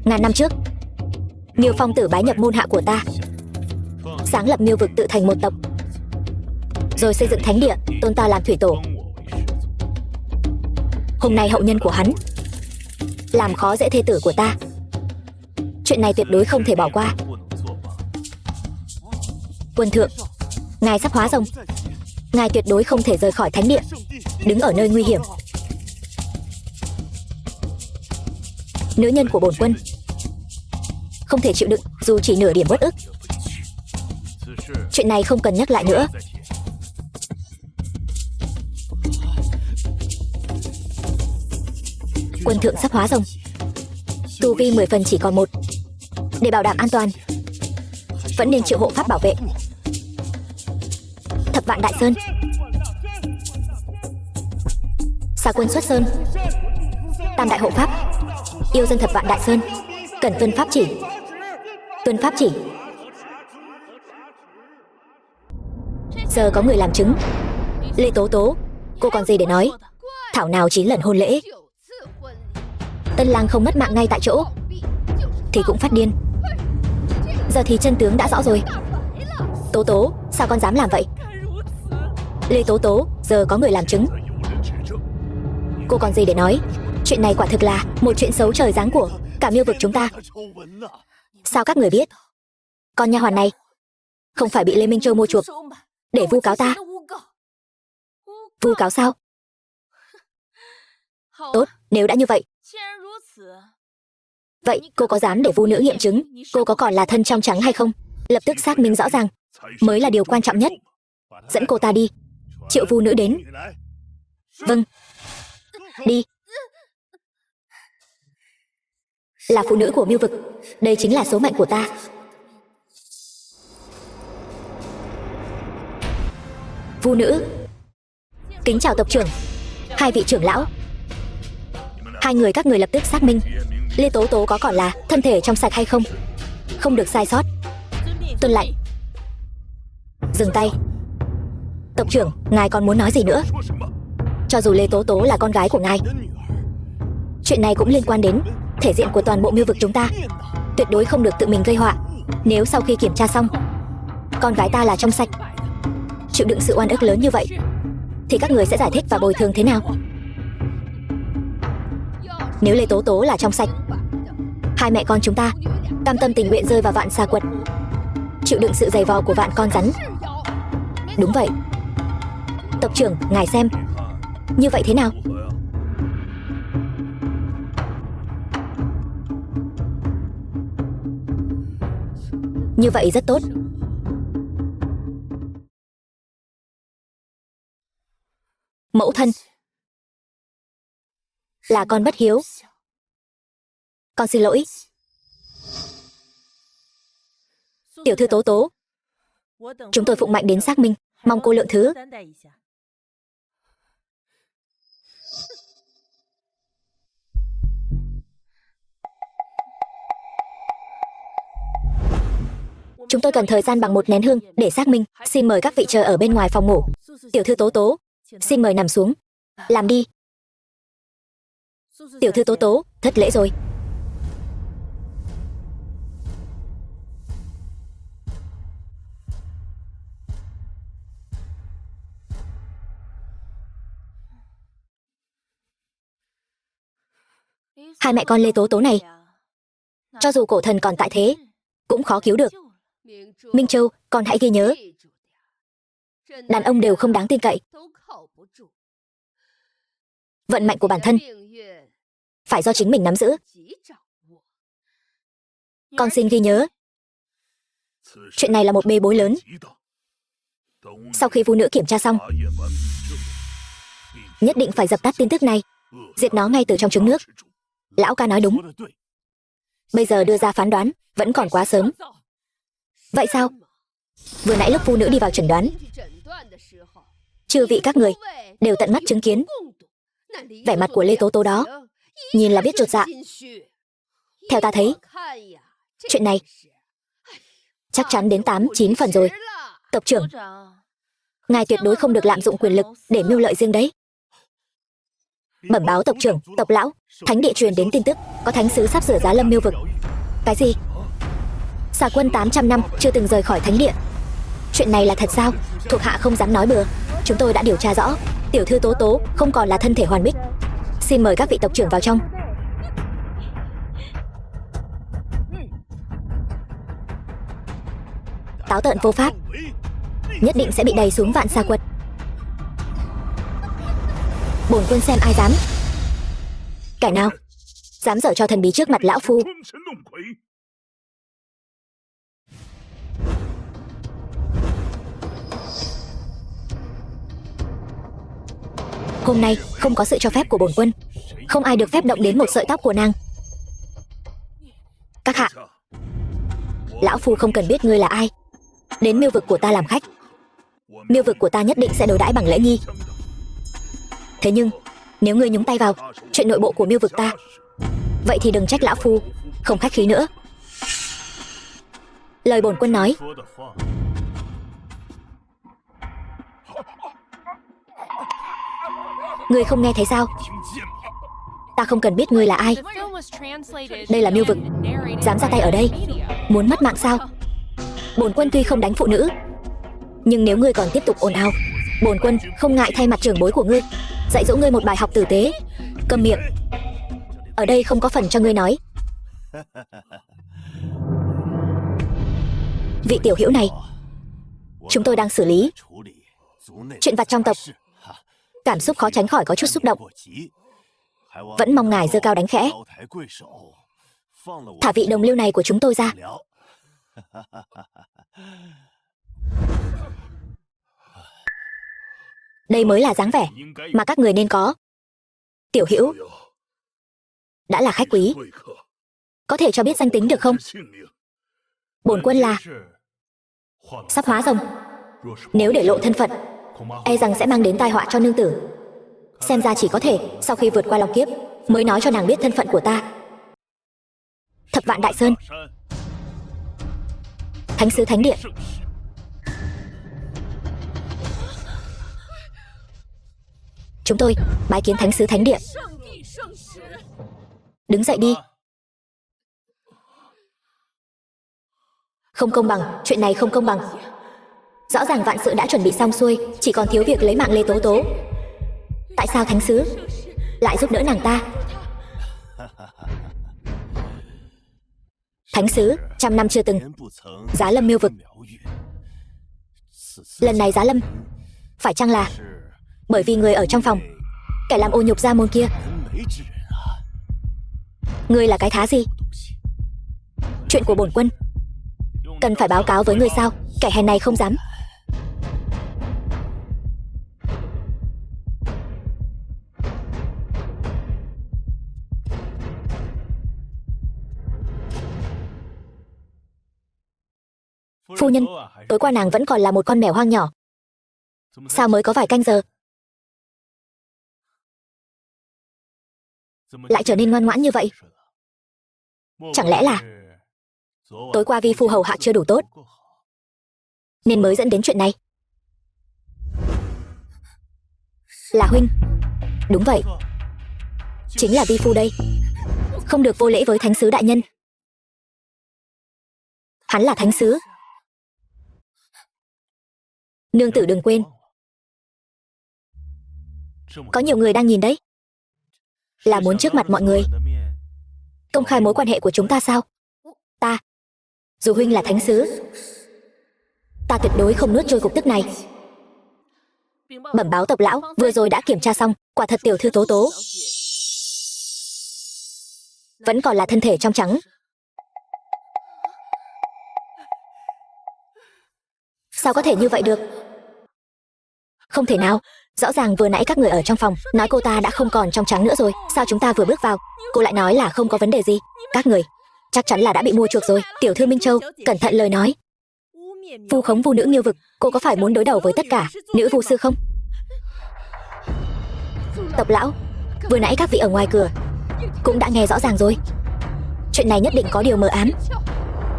Ngàn năm trước, Miêu Phong tử bái nhập môn hạ của ta, sáng lập Miêu vực tự thành một tộc, rồi xây dựng thánh địa, tôn ta làm thủy tổ. Hôm nay hậu nhân của hắn làm khó dễ thê tử của ta, chuyện này tuyệt đối không thể bỏ qua. Quân thượng, ngài sắp hóa rồng, ngài tuyệt đối không thể rời khỏi thánh địa, đứng ở nơi nguy hiểm. Nữ nhân của bổn quân không thể chịu đựng dù chỉ nửa điểm uất ức. Chuyện này không cần nhắc lại nữa. Quân thượng sắp hóa rồng, tu vi 10 phần chỉ còn 1. Để bảo đảm an toàn, vẫn nên triệu hộ pháp bảo vệ. Thập vạn đại sơn, xà quân xuất sơn, tam đại hộ pháp, yêu dân thập vạn đại sơn, cần tuân pháp chỉ. Tuân pháp chỉ. Giờ có người làm chứng. Lê Tố Tố, cô còn gì để nói? Thảo nào 9 lần hôn lễ, tân lang không mất mạng ngay tại chỗ thì cũng phát điên. Giờ thì chân tướng đã rõ rồi. Tố Tố, sao con dám làm vậy? Lê Tố Tố, giờ có người làm chứng. Cô còn gì để nói? Chuyện này quả thực là một chuyện xấu trời giáng của cả Miêu vực chúng ta. Sao các người biết? Con nha hoàn này không phải bị Lê Minh Châu mua chuộc để vu cáo ta? Vu cáo sao? Tốt, nếu đã như vậy, vậy cô có dám để vu nữ nghiệm chứng cô có còn là thân trong trắng hay không? Lập tức xác minh rõ ràng mới là điều quan trọng nhất. Dẫn cô ta đi, triệu vu nữ đến. Vâng, đi. Là phụ nữ của Miêu vực, đây chính là số mệnh của ta. Vu nữ, kính chào tộc trưởng, hai vị trưởng lão. Hai người các người lập tức xác minh Lê Tố Tố có còn là thân thể trong sạch hay không, không được sai sót. Tuân lệnh. Dừng tay. Tộc trưởng, ngài còn muốn nói gì nữa? Cho dù Lê Tố Tố là con gái của ngài, chuyện này cũng liên quan đến thể diện của toàn bộ Miêu vực chúng ta, tuyệt đối không được tự mình gây họa. Nếu sau khi kiểm tra xong con gái ta là trong sạch, chịu đựng sự oan ức lớn như vậy, thì các người sẽ giải thích và bồi thường thế nào? Nếu Lê Tố Tố là trong sạch, hai mẹ con chúng ta cam tâm tình nguyện rơi vào vạn xà quật, chịu đựng sự giày vò của vạn con rắn. Đúng vậy. Tộc trưởng, ngài xem, như vậy thế nào? Như vậy rất tốt. Mẫu thân, là con bất hiếu, con xin lỗi. Tiểu thư Tố Tố, chúng tôi phụng mệnh đến xác minh, mong cô lượng thứ. Chúng tôi cần thời gian bằng 1 nén hương để xác minh. Xin mời các vị chờ ở bên ngoài phòng ngủ. Tiểu thư Tố Tố, xin mời nằm xuống. Làm đi. Tiểu thư Tố Tố, thất lễ rồi. Hai mẹ con Lê Tố Tố này, cho dù cổ thần còn tại thế, cũng khó cứu được. Minh Châu, con hãy ghi nhớ, đàn ông đều không đáng tin cậy. Vận mệnh của bản thân phải do chính mình nắm giữ. Con xin ghi nhớ, chuyện này là một bê bối lớn. Sau khi vu nữ kiểm tra xong, nhất định phải dập tắt tin tức này, diệt nó ngay từ trong trứng nước. Lão ca nói đúng. Bây giờ đưa ra phán đoán vẫn còn quá sớm. Vậy sao? Vừa nãy lúc vu nữ đi vào chẩn đoán, chư vị các người đều tận mắt chứng kiến vẻ mặt của Lê Tố Tố đó, nhìn là biết chột dạ. Theo ta thấy, chuyện này chắc chắn đến 8-9 phần rồi. Tộc trưởng, ngài tuyệt đối không được lạm dụng quyền lực để mưu lợi riêng đấy. Bẩm báo tộc trưởng, tộc lão, thánh địa truyền đến tin tức có thánh sứ sắp sửa giá lâm Miêu vực. Cái gì? Xà quân 800 năm chưa từng rời khỏi thánh địa. Chuyện này là thật sao? Thuộc hạ không dám nói bừa. Chúng tôi đã điều tra rõ, tiểu thư Tố Tố không còn là thân thể hoàn bích. Xin mời các vị tộc trưởng vào trong. Táo tợn vô pháp, nhất định sẽ bị đày xuống vạn sa quật. Bổn quân xem ai dám. Kẻ nào dám dở cho thần bí trước mặt lão phu? Hôm nay không có sự cho phép của bổn quân, không ai được phép động đến một sợi tóc của nàng. Các hạ, lão phu không cần biết ngươi là ai. Đến miêu vực của ta làm khách, miêu vực của ta nhất định sẽ đối đãi bằng lễ nghi. Thế nhưng nếu ngươi nhúng tay vào chuyện nội bộ của miêu vực ta, vậy thì đừng trách lão phu không khách khí nữa. Lời bổn quân nói. Ngươi không nghe thấy sao? Ta không cần biết ngươi là ai. Đây là miêu vực, dám ra tay ở đây, muốn mất mạng sao? Bổn quân tuy không đánh phụ nữ, nhưng nếu ngươi còn tiếp tục ồn ào, bổn quân không ngại thay mặt trưởng bối của ngươi dạy dỗ ngươi một bài học tử tế. Câm miệng, ở đây không có phần cho ngươi nói. Vị tiểu hữu này, chúng tôi đang xử lý chuyện vặt trong tộc, cảm xúc khó tránh khỏi có chút xúc động. Vẫn mong ngài giơ cao đánh khẽ, thả vị đồng liêu này của chúng tôi ra. Đây mới là dáng vẻ mà các người nên có. Tiểu hữu, đã là khách quý, có thể cho biết danh tính được không? Bổn quân là Sắp Hóa Rồng. Nếu để lộ thân phận, e rằng sẽ mang đến tai họa cho nương tử. Xem ra chỉ có thể sau khi vượt qua long kiếp mới nói cho nàng biết thân phận của ta. Thập Vạn Đại Sơn, Thánh sứ Thánh Địa. Chúng tôi bái kiến Thánh sứ Thánh Địa. Đứng dậy đi. Không công bằng, chuyện này không công bằng. Rõ ràng vạn sự đã chuẩn bị xong xuôi, chỉ còn thiếu việc lấy mạng Lê Tố Tố. Tại sao Thánh sứ lại giúp đỡ nàng ta? Thánh sứ trăm năm chưa từng giá lâm miêu vực. Lần này giá lâm phải chăng là bởi vì người ở trong phòng, kẻ làm ô nhục gia môn kia? Ngươi là cái thá gì? Chuyện của bổn quân cần phải báo cáo với ngươi sao? Kẻ hèn này không dám. Phu nhân, tối qua nàng vẫn còn là một con mèo hoang nhỏ. Sao mới có vài canh giờ lại trở nên ngoan ngoãn như vậy? Chẳng lẽ là tối qua vi phu hầu hạ chưa đủ tốt nên mới dẫn đến chuyện này? Là huynh? Đúng vậy, chính là vi phu đây. Không được vô lễ với thánh sứ đại nhân. Hắn là thánh sứ. Nương tử đừng quên, có nhiều người đang nhìn đấy. Là muốn trước mặt mọi người công khai mối quan hệ của chúng ta sao? Ta, dù huynh là thánh sứ, ta tuyệt đối không nuốt trôi cục tức này. Bẩm báo tộc lão, vừa rồi đã kiểm tra xong, quả thật tiểu thư Tố Tố vẫn còn là thân thể trong trắng. Sao có thể như vậy được? Không thể nào, rõ ràng vừa nãy các người ở trong phòng nói cô ta đã không còn trong trắng nữa rồi. Sao chúng ta vừa bước vào cô lại nói là không có vấn đề gì? Các người chắc chắn là đã bị mua chuộc rồi. Tiểu thư Minh Châu, cẩn thận lời nói. Vu khống vu nữ Nghiêu vực, cô có phải muốn đối đầu với tất cả nữ vu sư không? Tộc lão, vừa nãy các vị ở ngoài cửa cũng đã nghe rõ ràng rồi. Chuyện này nhất định có điều mờ ám,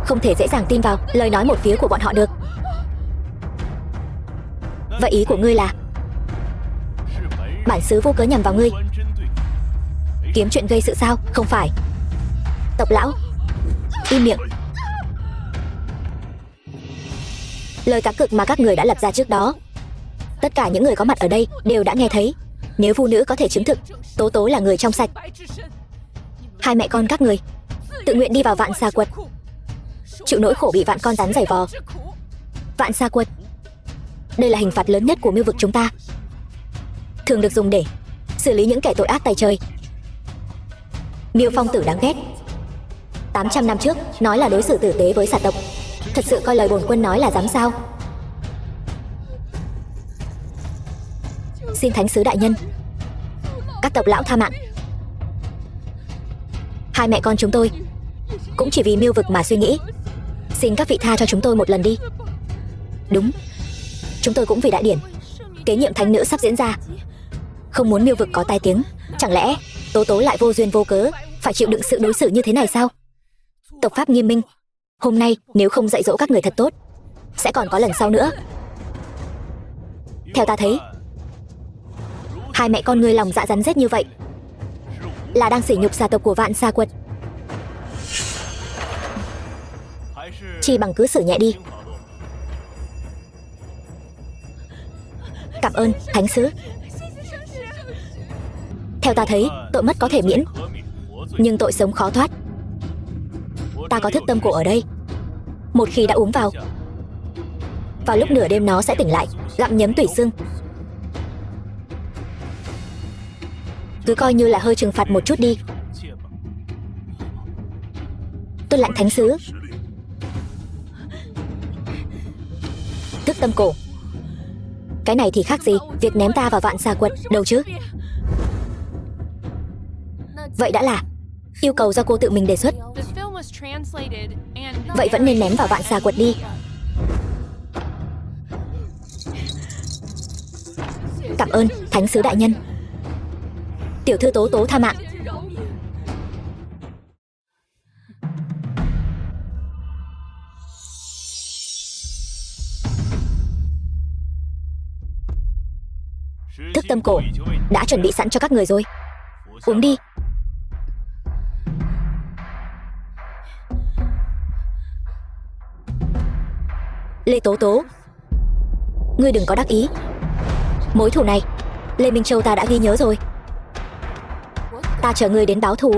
không thể dễ dàng tin vào lời nói một phía của bọn họ được. Vậy ý của ngươi là bản xứ vô cớ nhằm vào ngươi, kiếm chuyện gây sự sao? Không phải. Tộc lão, Im miệng. Lời cá cược mà các người đã lập ra trước đó, tất cả những người có mặt ở đây đều đã nghe thấy. Nếu Vu nữ có thể chứng thực Tố Tố là người trong sạch, hai mẹ con các người tự nguyện đi vào Vạn Xà Quật, chịu nỗi khổ bị vạn con rắn giày vò. Vạn Xà Quật, đây là hình phạt lớn nhất của Miêu vực chúng ta, thường được dùng để xử lý những kẻ tội ác tày trời. Miêu Phong Tử đáng ghét. 800 năm trước nói là đối xử tử tế với xà tộc, thật sự coi lời bổn quân nói là dám sao? Xin thánh sứ đại nhân, các tộc lão tha mạng. Hai mẹ con chúng tôi cũng chỉ vì Miêu vực mà suy nghĩ, xin các vị tha cho chúng tôi một lần đi. Đúng, chúng tôi cũng vì đại điển kế nhiệm thánh nữ sắp diễn ra, không muốn Miêu vực có tai tiếng. Chẳng lẽ Tố Tố lại vô duyên vô cớ phải chịu đựng sự đối xử như thế này sao? Tộc pháp nghiêm minh, hôm nay nếu không dạy dỗ các người thật tốt, sẽ còn có lần sau nữa. Theo ta thấy, hai mẹ con ngươi lòng dạ rắn rết như vậy là đang sỉ nhục xà tộc của Vạn Xà Quật. Chỉ bằng cứ xử nhẹ đi. Cảm ơn thánh sứ. Theo ta thấy, tội mất có thể miễn, nhưng tội sống khó thoát. Ta có thức tâm cổ ở đây, một khi đã uống vào lúc nửa đêm nó sẽ tỉnh lại, gặm nhấm tủy xương. Cứ coi như là hơi trừng phạt một chút đi. Tuân lệnh thánh sứ. Thức tâm cổ, cái này thì khác gì việc ném ta vào Vạn Xà Quật đâu chứ. Vậy đã là yêu cầu do cô tự mình đề xuất, vậy vẫn nên ném vào Vạn Xà Quật đi. Cảm ơn thánh sứ đại nhân. Tiểu thư Tố Tố tha mạng. Thức tâm cổ đã chuẩn bị sẵn cho các người rồi, uống đi. Lê Tố Tố, ngươi đừng có đắc ý. Mối thù này Lê Minh Châu ta đã ghi nhớ rồi. Ta chờ ngươi đến báo thù.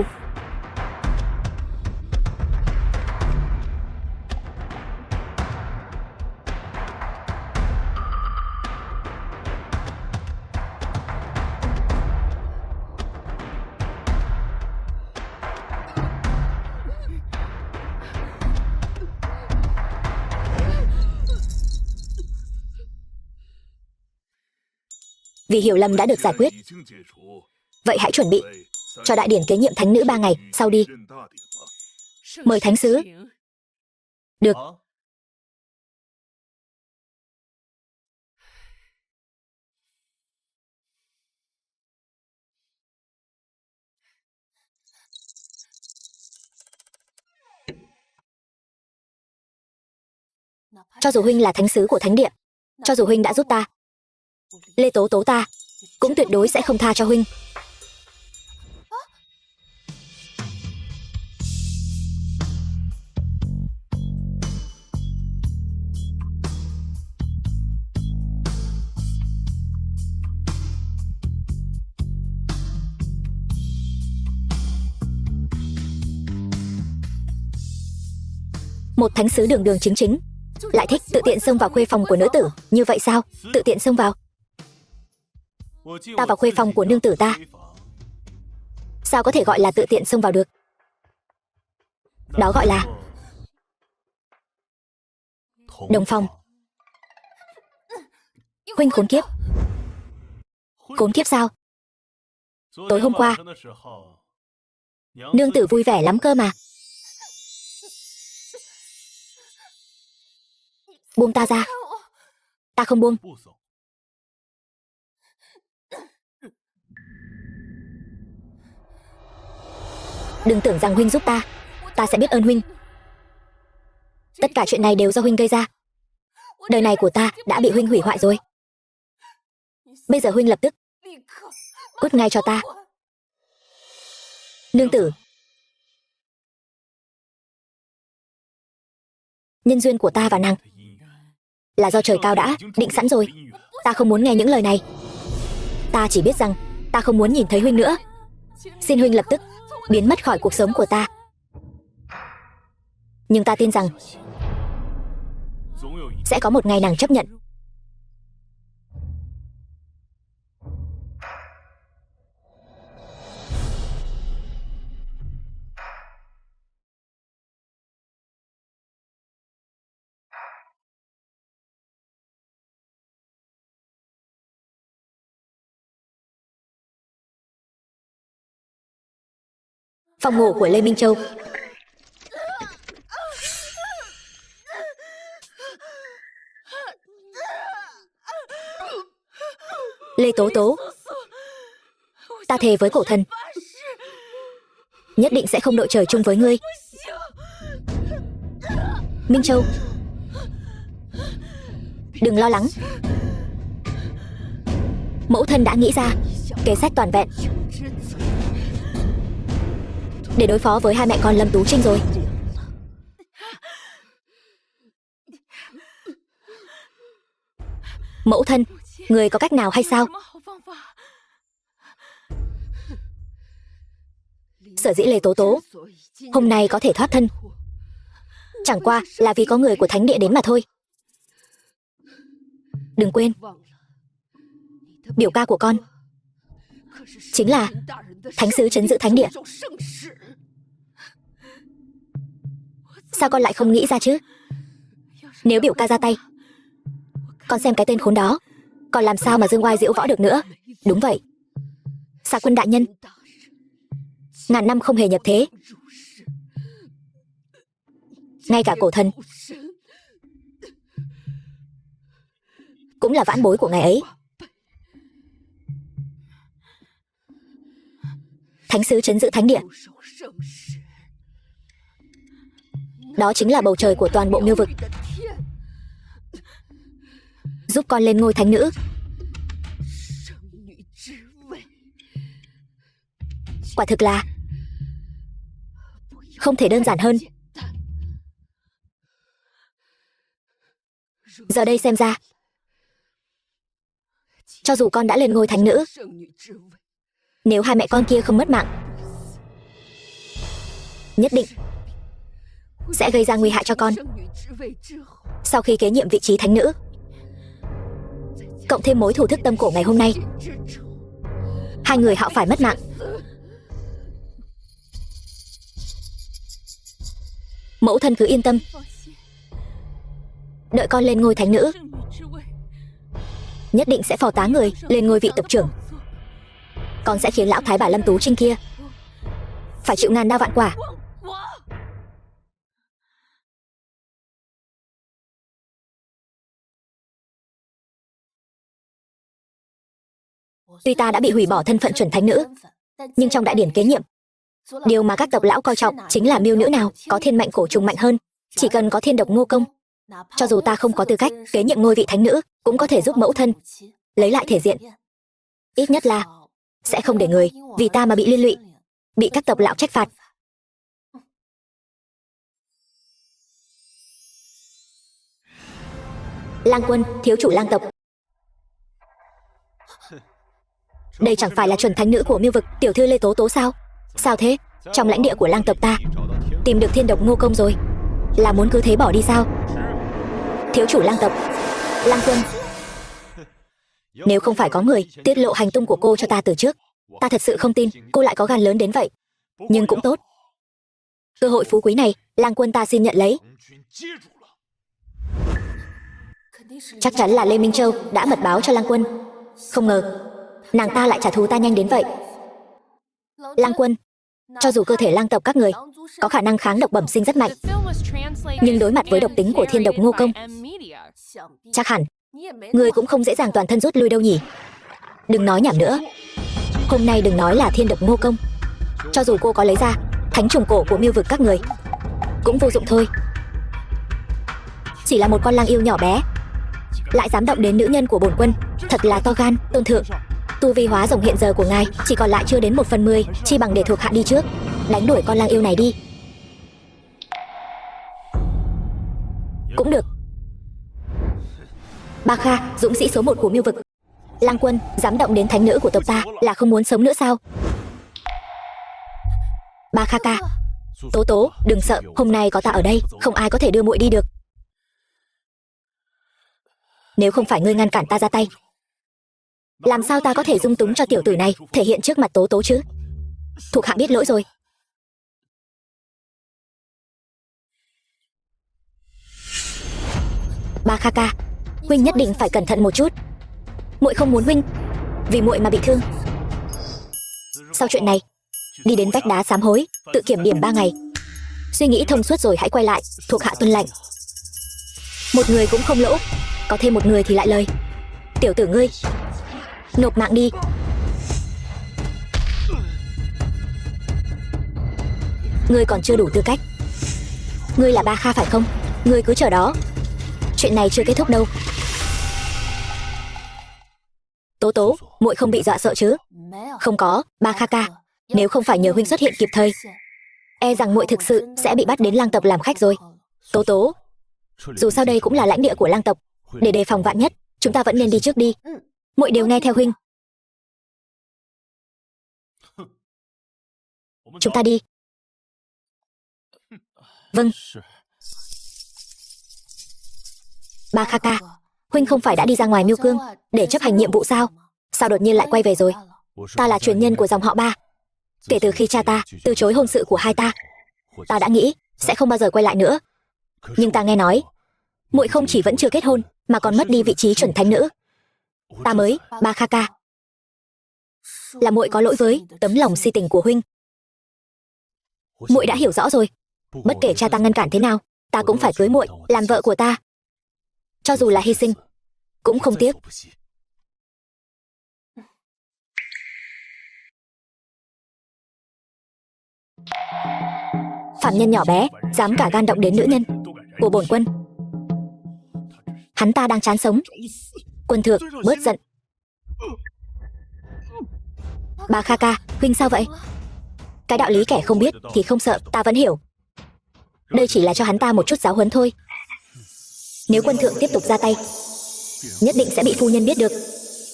Vì hiểu lầm đã được giải quyết, vậy hãy chuẩn bị cho đại điển kế nhiệm thánh nữ 3 ngày sau đi. Mời thánh sứ. Được. Cho dù huynh là thánh sứ của thánh địa, cho dù huynh đã giúp ta, Lê Tố Tố ta cũng tuyệt đối sẽ không tha cho huynh. Một thánh sứ đường đường chính chính lại thích tự tiện xông vào khuê phòng của nữ tử như vậy sao? Tự tiện xông vào? Ta vào khuê phòng của nương tử ta, sao có thể gọi là tự tiện xông vào được? Đó gọi là đồng phòng. Huynh khốn kiếp. Khốn kiếp sao? Tối hôm qua nương tử vui vẻ lắm cơ mà. Buông ta ra. Ta không buông. Đừng tưởng rằng huynh giúp ta, ta sẽ biết ơn huynh. Tất cả chuyện này đều do huynh gây ra. Đời này của ta đã bị huynh hủy hoại rồi. Bây giờ huynh lập tức cút ngay cho ta. Nương tử, Nhân duyên của ta và nàng là do trời cao đã định sẵn rồi. Ta không muốn nghe những lời này. Ta chỉ biết rằng ta không muốn nhìn thấy huynh nữa. Xin huynh lập tức biến mất khỏi cuộc sống của ta. Nhưng ta tin rằng sẽ có một ngày nàng chấp nhận. Phòng ngủ của Lê Minh Châu. Lê Tố Tố, ta thề với cổ thần, nhất định sẽ không đội trời chung với ngươi. Minh Châu, đừng lo lắng. Mẫu thân đã nghĩ ra kế sách toàn vẹn để đối phó với hai mẹ con Lâm Tú Trinh rồi. Mẫu thân, người có cách nào hay sao? Sở dĩ Lê Tố Tố hôm nay có thể thoát thân, chẳng qua là vì có người của thánh địa đến mà thôi. Đừng quên, biểu ca của con chính là thánh sứ trấn giữ thánh địa. Sao con lại không nghĩ ra chứ? Nếu biểu ca ra tay, con xem cái tên khốn đó còn làm sao mà dương oai diễu võ được nữa. Đúng vậy, Xà Quân đại nhân ngàn năm không hề nhập thế. Ngay cả cổ thần cũng là vãn bối của ngài ấy. Thánh sứ trấn giữ thánh địa, đó chính là bầu trời của toàn bộ Miêu vực. Giúp con lên ngôi thánh nữ, quả thực là không thể đơn giản hơn. Giờ đây xem ra, cho dù con đã lên ngôi thánh nữ, nếu hai mẹ con kia không mất mạng, nhất định sẽ gây ra nguy hại cho con. Sau khi kế nhiệm vị trí thánh nữ, cộng thêm mối thù thức tâm cổ ngày hôm nay, hai người họ phải mất mạng. Mẫu thân cứ yên tâm, đợi con lên ngôi thánh nữ, nhất định sẽ phò tá người lên ngôi vị tộc trưởng. Con sẽ khiến lão thái bà Lâm Tú Trinh kia phải chịu ngàn đao vạn quả. Tuy ta đã bị hủy bỏ thân phận chuẩn thánh nữ, nhưng trong đại điển kế nhiệm, điều mà các tộc lão coi trọng chính là miêu nữ nào có thiên mệnh cổ trùng mạnh hơn. Chỉ cần có thiên độc ngô công, cho dù ta không có tư cách kế nhiệm ngôi vị thánh nữ, cũng có thể giúp mẫu thân lấy lại thể diện. Ít nhất là sẽ không để người vì ta mà bị liên lụy, bị các tộc lão trách phạt. Lang Quân, thiếu chủ Lang tộc, đây chẳng phải là chuẩn thánh nữ của Miêu vực tiểu thư Lê Tố Tố sao? Sao thế? Trong lãnh địa của Lang tộc ta tìm được thiên độc ngô công rồi, là muốn cứ thế bỏ đi sao? Thiếu chủ Lang tộc, Lang Quân, nếu không phải có người tiết lộ hành tung của cô cho ta từ trước, ta thật sự không tin cô lại có gan lớn đến vậy. Nhưng cũng tốt, cơ hội phú quý này, Lang Quân ta xin nhận lấy. Chắc chắn là Lê Minh Châu đã mật báo cho Lang Quân. Không ngờ nàng ta lại trả thù ta nhanh đến vậy. Lang Quân, cho dù cơ thể lang tộc các người có khả năng kháng độc bẩm sinh rất mạnh, nhưng đối mặt với độc tính của thiên độc ngô công, chắc hẳn người cũng không dễ dàng toàn thân rút lui đâu nhỉ. Đừng nói nhảm nữa. Hôm nay đừng nói là thiên độc ngô công, cho dù cô có lấy ra thánh trùng cổ của Miêu vực các người cũng vô dụng thôi. Chỉ là một con lang yêu nhỏ bé, lại dám động đến nữ nhân của bổn quân, thật là to gan. Tôn thượng, tu vi hóa rồng hiện giờ của ngài chỉ còn lại chưa đến 1/10, chi bằng để thuộc hạ đi trước, đánh đuổi con lang yêu này đi. Cũng được. Ba Kha, dũng sĩ số 1 của Miêu vực. Lăng Quân, dám động đến thánh nữ của tộc ta là không muốn sống nữa sao? Ba Kha ca. Tố Tố, đừng sợ, hôm nay có ta ở đây, không ai có thể đưa muội đi được. Nếu không phải ngươi ngăn cản ta ra tay, làm sao ta có thể dung túng cho tiểu tử này thể hiện trước mặt Tố Tố chứ? Thuộc hạ biết lỗi rồi. Ba Kha ca, huynh nhất định phải cẩn thận một chút. Muội không muốn huynh vì muội mà bị thương. Sau chuyện này, đi đến vách đá sám hối, tự kiểm điểm 3 ngày. Suy nghĩ thông suốt rồi hãy quay lại, thuộc hạ tuân lệnh. Một người cũng không lỗ, có thêm một người thì lại lời. Tiểu tử ngươi, nộp mạng đi. Ngươi còn chưa đủ tư cách. Ngươi là Ba Kha phải không? Ngươi cứ chờ đó, chuyện này chưa kết thúc đâu. Tố Tố, muội không bị dọa sợ chứ? Không có, Ba Kha ca, nếu không phải nhờ huynh xuất hiện kịp thời, e rằng muội thực sự sẽ bị bắt đến lang tộc làm khách rồi. Tố Tố, dù sao đây cũng là lãnh địa của lang tộc, để đề phòng vạn nhất, chúng ta vẫn nên đi trước đi. Muội đều nghe theo huynh. Chúng ta đi. Vâng. Ba Kha ca, huynh không phải đã đi ra ngoài Miêu Cương để chấp hành nhiệm vụ sao? Sao đột nhiên lại quay về rồi? Ta là truyền nhân của dòng họ Ba. Kể từ khi cha ta từ chối hôn sự của hai ta đã nghĩ sẽ không bao giờ quay lại nữa. Nhưng ta nghe nói muội không chỉ vẫn chưa kết hôn mà còn mất đi vị trí chuẩn thánh nữ. Ta mới, Ba Kha ca, là muội có lỗi với tấm lòng si tình của huynh. Muội đã hiểu rõ rồi. Bất kể cha ta ngăn cản thế nào, ta cũng phải cưới muội làm vợ của ta. Cho dù là hy sinh, cũng không tiếc. Phạm nhân nhỏ bé, dám cả gan động đến nữ nhân của bổn quân. Hắn ta đang chán sống. Quân thượng, bớt giận. Ba Kha ca, huynh sao vậy? Cái đạo lý kẻ không biết thì không sợ, ta vẫn hiểu. Đây chỉ là cho hắn ta một chút giáo huấn thôi. Nếu quân thượng tiếp tục ra tay, nhất định sẽ bị phu nhân biết được.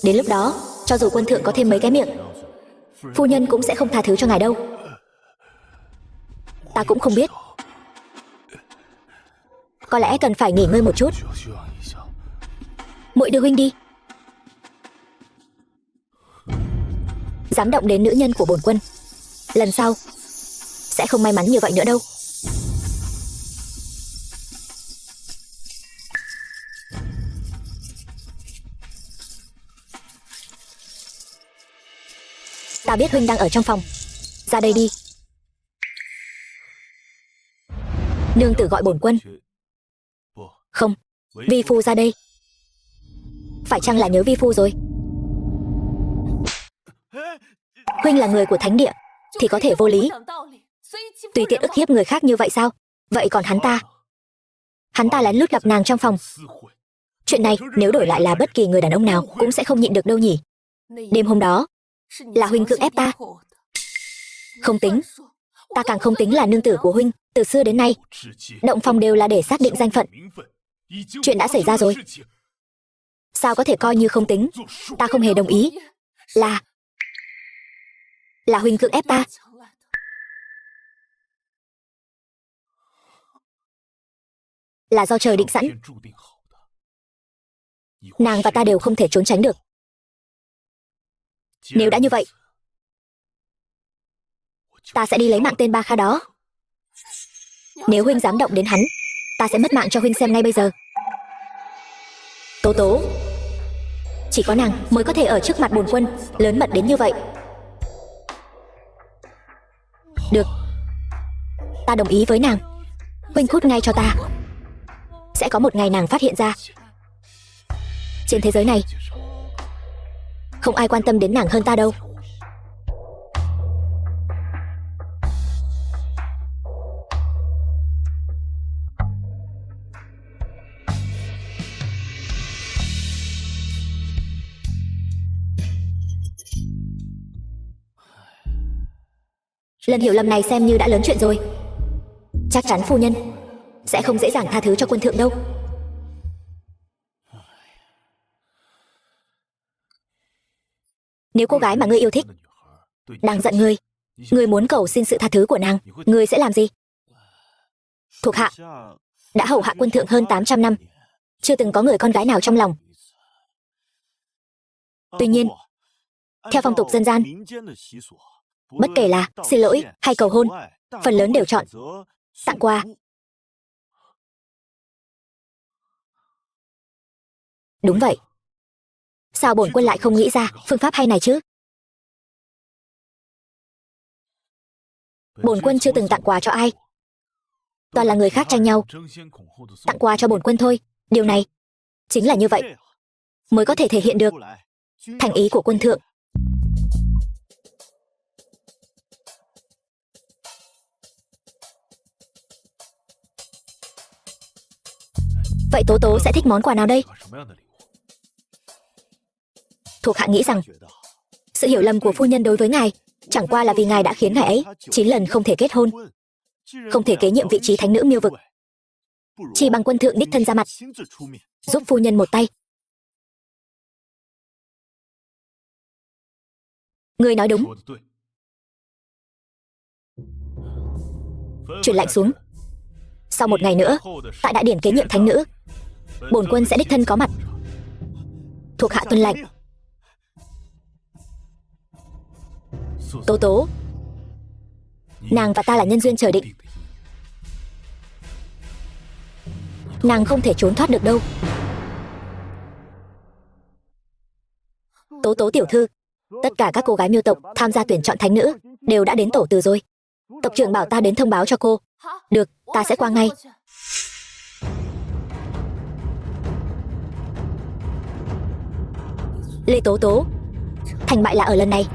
Đến lúc đó, cho dù quân thượng có thêm mấy cái miệng, phu nhân cũng sẽ không tha thứ cho ngài đâu. Ta cũng không biết. Có lẽ cần phải nghỉ ngơi một chút. Muội đưa huynh đi. Dám động đến nữ nhân của bổn quân, lần sau sẽ không may mắn như vậy nữa đâu. Ta biết huynh đang ở trong phòng. Ra đây đi. Nương tử gọi bổn quân. Không, vi phu ra đây. Phải chăng là nhớ vi phu rồi? Huynh là người của thánh địa thì có thể vô lý, tùy tiện ức hiếp người khác như vậy sao? Vậy còn hắn ta lén lút gặp nàng trong phòng. Chuyện này nếu đổi lại là bất kỳ người đàn ông nào cũng sẽ không nhịn được đâu nhỉ. Đêm hôm đó là huynh cưỡng ép ta. Không tính, ta càng không tính là nương tử của huynh. Từ xưa đến nay, động phòng đều là để xác định danh phận. Chuyện đã xảy ra rồi, sao có thể coi như không tính? Ta không hề đồng ý. Là huynh cưỡng ép ta. Là do trời định sẵn. Nàng và ta đều không thể trốn tránh được. Nếu đã như vậy, ta sẽ đi lấy mạng tên Ba Kha đó. Nếu huynh dám động đến hắn, ta sẽ mất mạng cho huynh xem ngay bây giờ. Tố Tố, chỉ có nàng mới có thể ở trước mặt bổn quân lớn mật đến như vậy. Được, ta đồng ý với nàng. Huynh cút ngay cho ta. Sẽ có một ngày nàng phát hiện ra trên thế giới này không ai quan tâm đến nàng hơn ta đâu. Lần hiểu lầm này xem như đã lớn chuyện rồi. Chắc chắn phu nhân sẽ không dễ dàng tha thứ cho quân thượng đâu. Nếu cô gái mà ngươi yêu thích đang giận ngươi, ngươi muốn cầu xin sự tha thứ của nàng, ngươi sẽ làm gì? Thuộc hạ đã hầu hạ quân thượng hơn 800 năm, chưa từng có người con gái nào trong lòng. Tuy nhiên, theo phong tục dân gian, bất kể là xin lỗi hay cầu hôn, phần lớn đều chọn tặng quà. Đúng vậy. Sao bổn quân lại không nghĩ ra phương pháp hay này chứ? Bổn quân chưa từng tặng quà cho ai, toàn là người khác tranh nhau tặng quà cho bổn quân thôi. Điều này chính là như vậy mới có thể thể hiện được thành ý của quân thượng. Vậy Tố Tố sẽ thích món quà nào đây? Thuộc hạ nghĩ rằng sự hiểu lầm của phu nhân đối với ngài chẳng qua là vì ngài đã khiến ngài ấy 9 lần không thể kết hôn, không thể kế nhiệm vị trí thánh nữ Miêu vực. Chỉ bằng quân thượng đích thân ra mặt giúp phu nhân một tay. Ngươi nói đúng. Truyền lệnh xuống. Sau 1 ngày nữa, tại đại điển kế nhiệm thánh nữ, bổn quân sẽ đích thân có mặt. Thuộc hạ tuân lệnh. Tố Tố, nàng và ta là nhân duyên trời định, nàng không thể trốn thoát được đâu. Tố Tố tiểu thư, tất cả các cô gái Miêu tộc tham gia tuyển chọn thánh nữ đều đã đến tổ từ rồi. Tộc trưởng bảo ta đến thông báo cho cô. Được, ta sẽ qua ngay. Lê Tố Tố, thành bại là ở lần này.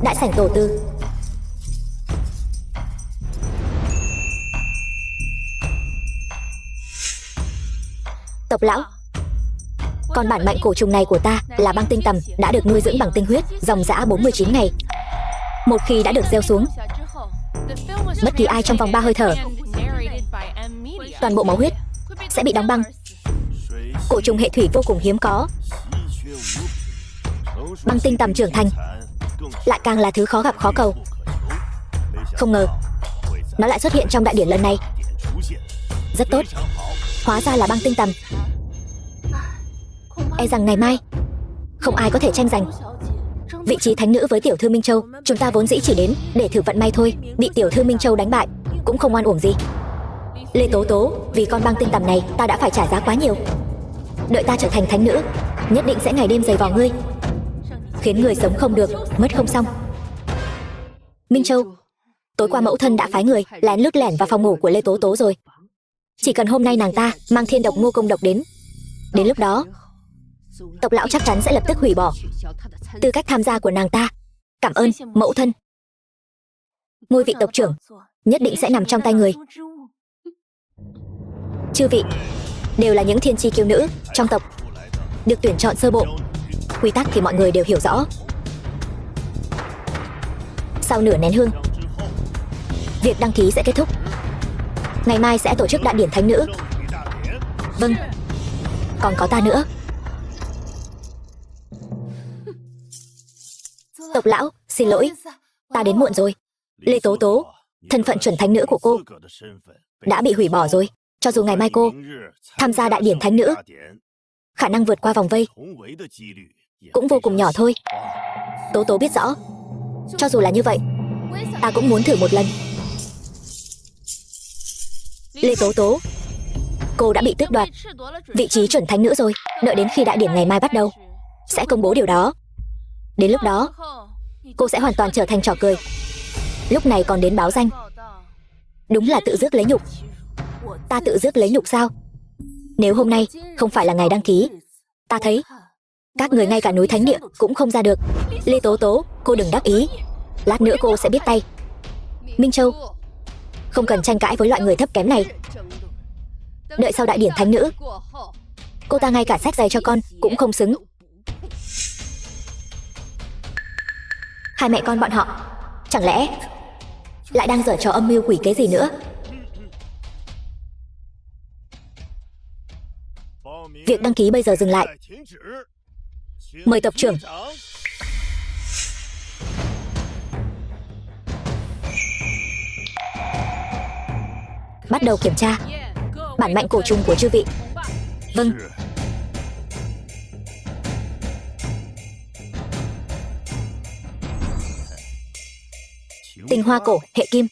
Đại sảnh tổ tư. Tộc lão, con bản mệnh cổ trùng này của ta là băng tinh tầm, đã được nuôi dưỡng bằng tinh huyết dòng dã 49 ngày. Một khi đã được gieo xuống, bất kỳ ai trong vòng 3 hơi thở, toàn bộ máu huyết sẽ bị đóng băng. Cổ trùng hệ thủy vô cùng hiếm có. Băng tinh tầm trưởng thành lại càng là thứ khó gặp khó cầu. Không ngờ nó lại xuất hiện trong đại điển lần này. Rất tốt, hóa ra là băng tinh tầm. E rằng ngày mai không ai có thể tranh giành vị trí thánh nữ với tiểu thư Minh Châu. Chúng ta vốn dĩ chỉ đến để thử vận may thôi, bị tiểu thư Minh Châu đánh bại cũng không oan uổng gì. Lê Tố Tố, vì con băng tinh tầm này ta đã phải trả giá quá nhiều. Đợi ta trở thành thánh nữ, nhất định sẽ ngày đêm giày vò ngươi, khiến người sống không được, mất không xong. Minh Châu, tối qua mẫu thân đã phái người lén lút lẻn vào phòng ngủ của Lê Tố Tố rồi. Chỉ cần hôm nay nàng ta mang thiên độc ngô công độc đến lúc đó tộc lão chắc chắn sẽ lập tức hủy bỏ tư cách tham gia của nàng ta. Cảm ơn mẫu thân. Ngôi vị tộc trưởng nhất định sẽ nằm trong tay người. Chư vị đều là những thiên chi kiêu nữ trong tộc, được tuyển chọn sơ bộ. Quy tắc thì mọi người đều hiểu rõ. Sau nửa nén hương, việc đăng ký sẽ kết thúc. Ngày mai sẽ tổ chức đại điển thánh nữ. Vâng, còn có ta nữa. Tộc lão, xin lỗi, ta đến muộn rồi. Lê Tố Tố, thân phận chuẩn thánh nữ của cô đã bị hủy bỏ rồi. Cho dù ngày mai cô tham gia đại điển thánh nữ, khả năng vượt qua vòng vây cũng vô cùng nhỏ thôi. Tố Tố biết rõ, cho dù là như vậy, ta cũng muốn thử một lần. Lê Tố Tố, cô đã bị tước đoạt vị trí chuẩn thánh nữ rồi. Đợi đến khi đại điển ngày mai bắt đầu, sẽ công bố điều đó. Đến lúc đó, cô sẽ hoàn toàn trở thành trò cười. Lúc này còn đến báo danh, đúng là tự rước lấy nhục. Ta tự rước lấy nhục sao? Nếu hôm nay không phải là ngày đăng ký, ta thấy các người ngay cả núi thánh địa cũng không ra được. Lê Tố Tố, cô đừng đắc ý, lát nữa cô sẽ biết tay. Minh Châu, không cần tranh cãi với loại người thấp kém này. Đợi sau đại điển thánh nữ, cô ta ngay cả xách giày cho con cũng không xứng. Hai mẹ con bọn họ Chẳng lẽ lại đang giở trò âm mưu quỷ kế gì nữa? Việc đăng ký bây giờ dừng lại. Mời tộc trưởng. Bắt đầu kiểm tra bản mạnh cổ trùng của chư vị. Vâng. Tinh hoa cổ hệ kim.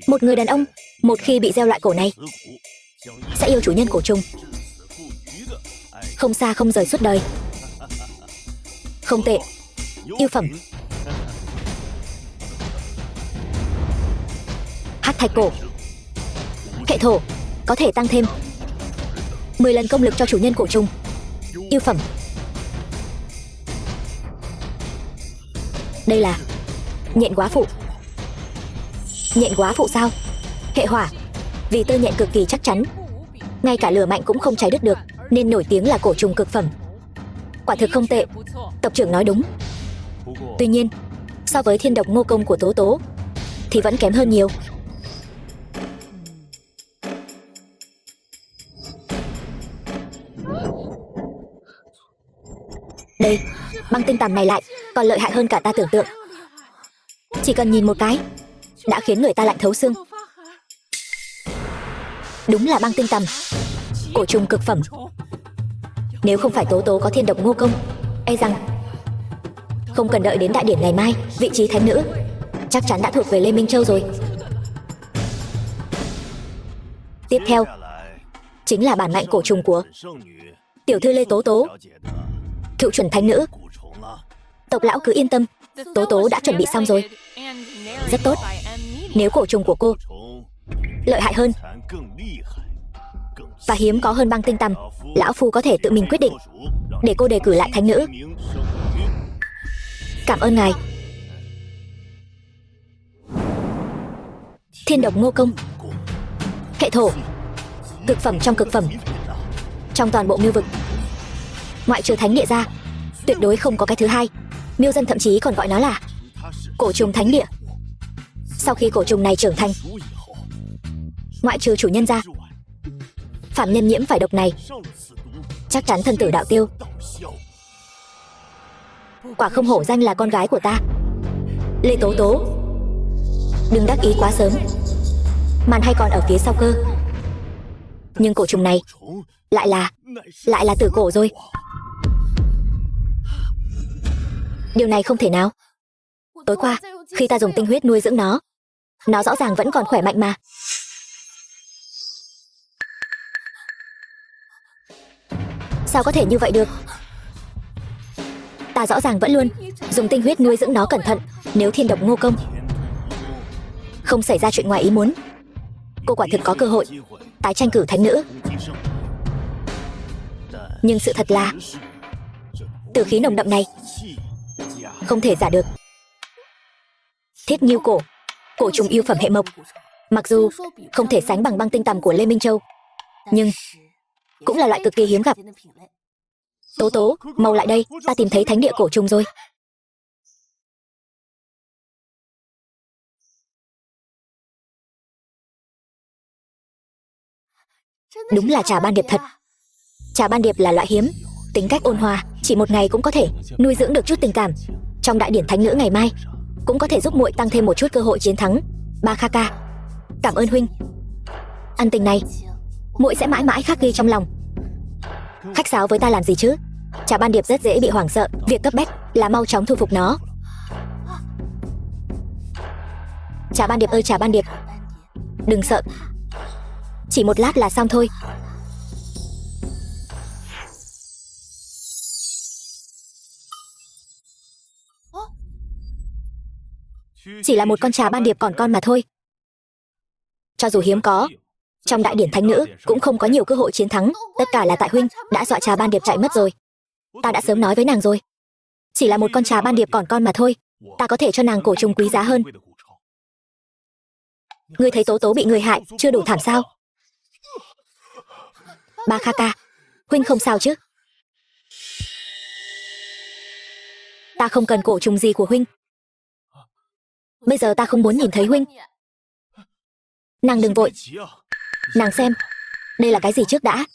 Một người đàn ông một khi bị gieo loại cổ này sẽ yêu chủ nhân cổ trùng, không xa không rời suốt đời. Không tệ. Yêu phẩm. Hắc thạch cổ hệ thổ, có thể tăng thêm 10 lần công lực cho chủ nhân cổ trùng. Yêu phẩm. Đây là nhện quá phụ. Nhện quá phụ sao? Hệ hỏa, vì tơ nhện cực kỳ chắc chắn, ngay cả lửa mạnh cũng không cháy đứt được, nên nổi tiếng là cổ trùng cực phẩm. Quả thực không tệ. Tộc trưởng nói đúng. Tuy nhiên, so với thiên độc ngô công của Tố Tố thì vẫn kém hơn nhiều. Đây, băng tinh tằm này lại còn lợi hại hơn cả ta tưởng tượng. Chỉ cần nhìn một cái đã khiến người ta lạnh thấu xương. Đúng là băng tinh tằm, cổ trùng cực phẩm. Nếu không phải Tố Tố có thiên độc ngô công, e rằng không cần đợi đến đại điển ngày mai, vị trí thánh nữ chắc chắn đã thuộc về Lê Minh Châu rồi. Tiếp theo chính là bản mạnh cổ trùng của tiểu thư Lê Tố Tố, cựu chuẩn thánh nữ. Tộc lão cứ yên tâm, Tố Tố đã chuẩn bị xong rồi. Rất tốt. Nếu cổ trùng của cô lợi hại hơn và hiếm có hơn băng tinh tằm, lão phu có thể tự mình quyết định để cô đề cử lại thánh nữ. Cảm ơn ngài. Thiên độc ngô công hệ thổ, cực phẩm trong cực phẩm. Trong toàn bộ Miêu vực, ngoại trừ thánh địa ra, tuyệt đối không có cái thứ hai. Miêu dân thậm chí còn gọi nó là cổ trùng thánh địa. Sau khi cổ trùng này trưởng thành, ngoại trừ chủ nhân ra, phạm nhân nhiễm phải độc này chắc chắn thân tử đạo tiêu. Quả không hổ danh là con gái của ta. Lê Tố Tố, đừng đắc ý quá sớm, màn hay còn ở phía sau cơ. Nhưng cổ trùng này lại là tử cổ rồi. Điều này không thể nào. Tối qua khi ta dùng tinh huyết nuôi dưỡng nó rõ ràng vẫn còn khỏe mạnh mà. Sao có thể như vậy được? Ta rõ ràng vẫn luôn dùng tinh huyết nuôi dưỡng nó cẩn thận. Nếu thiên độc ngô công không xảy ra chuyện ngoài ý muốn, cô quả thực có cơ hội tái tranh cử thánh nữ. Nhưng sự thật là tử khí nồng đậm này không thể giả được. Thiết nghiêu cổ, cổ trùng yêu phẩm hệ mộc, mặc dù không thể sánh bằng băng tinh tằm của Lê Minh Châu, nhưng cũng là loại cực kỳ hiếm gặp. Tố Tố, mau lại đây, ta tìm thấy thánh địa cổ trùng rồi. Đúng là trà ban điệp thật. Trà ban điệp là loại hiếm, tính cách ôn hòa, chỉ một ngày cũng có thể nuôi dưỡng được chút tình cảm. Trong đại điển thánh nữ ngày mai cũng có thể giúp muội tăng thêm một chút cơ hội chiến thắng. Ba Kha ca, cảm ơn huynh. Ân tình này muội sẽ mãi mãi khắc ghi trong lòng. Khách sáo với ta làm gì chứ? Trà ban điệp rất dễ bị hoảng sợ, việc cấp bách là mau chóng thu phục nó. Trà ban điệp ơi trà ban điệp, đừng sợ, chỉ một lát là xong thôi. Chỉ là một con trà ban điệp còn con mà thôi. Cho dù hiếm có, trong đại điển thánh nữ cũng không có nhiều cơ hội chiến thắng. Tất cả là tại huynh đã dọa trà ban điệp chạy mất rồi. Ta đã sớm nói với nàng rồi, chỉ là một con trà ban điệp còn con mà thôi. Ta có thể cho nàng cổ trùng quý giá hơn. Ngươi thấy Tố Tố bị người hại chưa đủ thảm sao? Ba Kha ca, huynh không sao chứ? Ta không cần cổ trùng gì của huynh. Bây giờ ta không muốn nhìn thấy huynh. Nàng đừng vội. Nàng xem, đây là cái gì trước đã.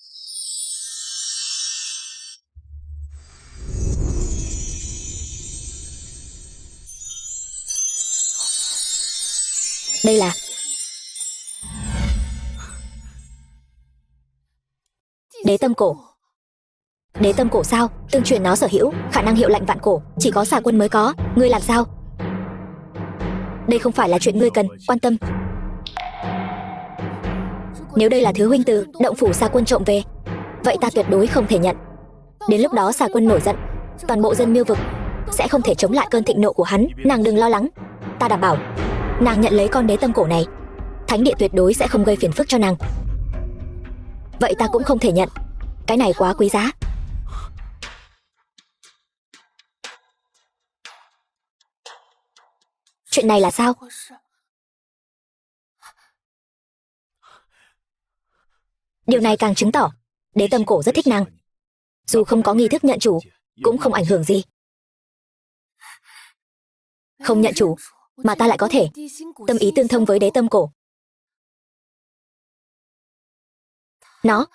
Đây là đế tâm cổ. Đế tâm cổ sao? Tương truyền nó sở hữu khả năng hiệu lệnh vạn cổ, chỉ có Xà Quân mới có. Ngươi làm sao? Đây không phải là chuyện ngươi cần quan tâm. Nếu đây là thứ huynh từ động phủ Xà Quân trộm về, vậy ta tuyệt đối không thể nhận. Đến lúc đó Xà Quân nổi giận, toàn bộ dân Miêu vực sẽ không thể chống lại cơn thịnh nộ của hắn. Nàng đừng lo lắng, ta đảm bảo nàng nhận lấy con đế tâm cổ này, thánh địa tuyệt đối sẽ không gây phiền phức cho nàng. Vậy ta cũng không thể nhận, cái này quá quý giá. Chuyện này là sao? Điều này càng chứng tỏ đế tâm cổ rất thích nàng. Dù không có nghi thức nhận chủ, cũng không ảnh hưởng gì. Không nhận chủ, mà ta lại có thể tâm ý tương thông với đế tâm cổ. Nó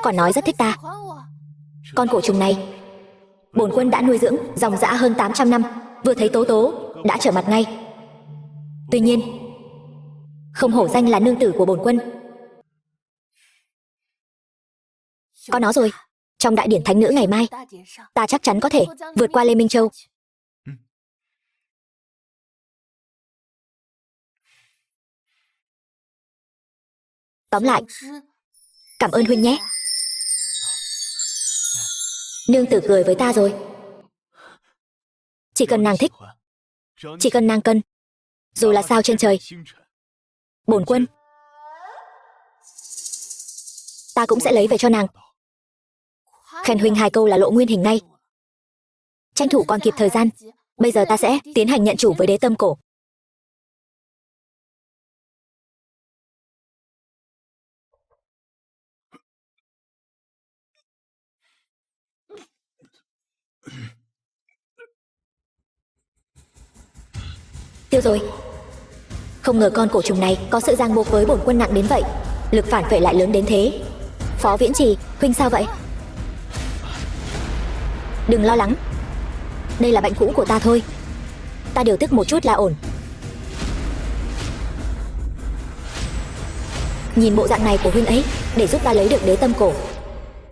còn nói rất thích ta. Con cổ trùng này bổn quân đã nuôi dưỡng dòng dã hơn 800 năm, vừa thấy tố tố đã trở mặt ngay. Tuy nhiên, không hổ danh là nương tử của bổn quân. Có nó rồi, trong đại điển thánh nữ ngày mai, ta chắc chắn có thể vượt qua Lê Minh Châu. Tóm lại, cảm ơn huynh nhé. Nương tử cười với ta rồi. Chỉ cần nàng thích, chỉ cần nàng cần, dù là sao trên trời, bổn quân ta cũng sẽ lấy về cho nàng. Khen huynh 2 câu là lộ nguyên hình ngay. Tranh thủ còn kịp thời gian, bây giờ ta sẽ tiến hành nhận chủ với đế tâm cổ. Tiêu rồi. Không ngờ con cổ trùng này có sự ràng buộc với bổn quân nặng đến vậy, lực phản vệ lại lớn đến thế. Phó Viễn Trì, huynh sao vậy? Đừng lo lắng, đây là bệnh cũ của ta thôi. Ta điều tức một chút là ổn. Nhìn bộ dạng này của huynh ấy, để giúp ta lấy được đế tâm cổ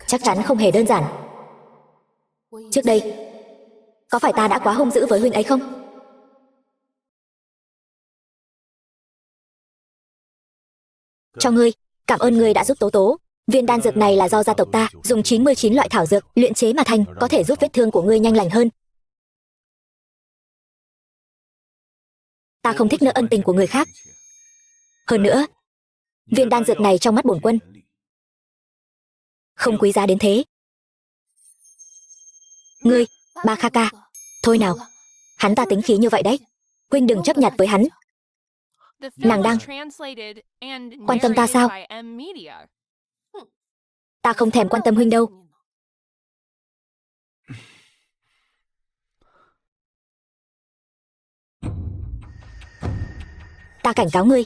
chắc chắn không hề đơn giản. Trước đây, có phải ta đã quá hung dữ với huynh ấy không? Cho ngươi, cảm ơn ngươi đã giúp tố tố. Viên đan dược này là do gia tộc ta dùng 99 loại thảo dược luyện chế mà thành, có thể giúp vết thương của ngươi nhanh lành hơn. Ta không thích nợ ân tình của người khác. Hơn nữa, viên đan dược này trong mắt bổn quân không quý giá đến thế. Ngươi, Ba Kha Ca, thôi nào, hắn ta tính khí như vậy đấy, huynh đừng chấp nhặt với hắn. Nàng đang quan tâm ta sao? Ta không thèm quan tâm huynh đâu. Ta cảnh cáo ngươi,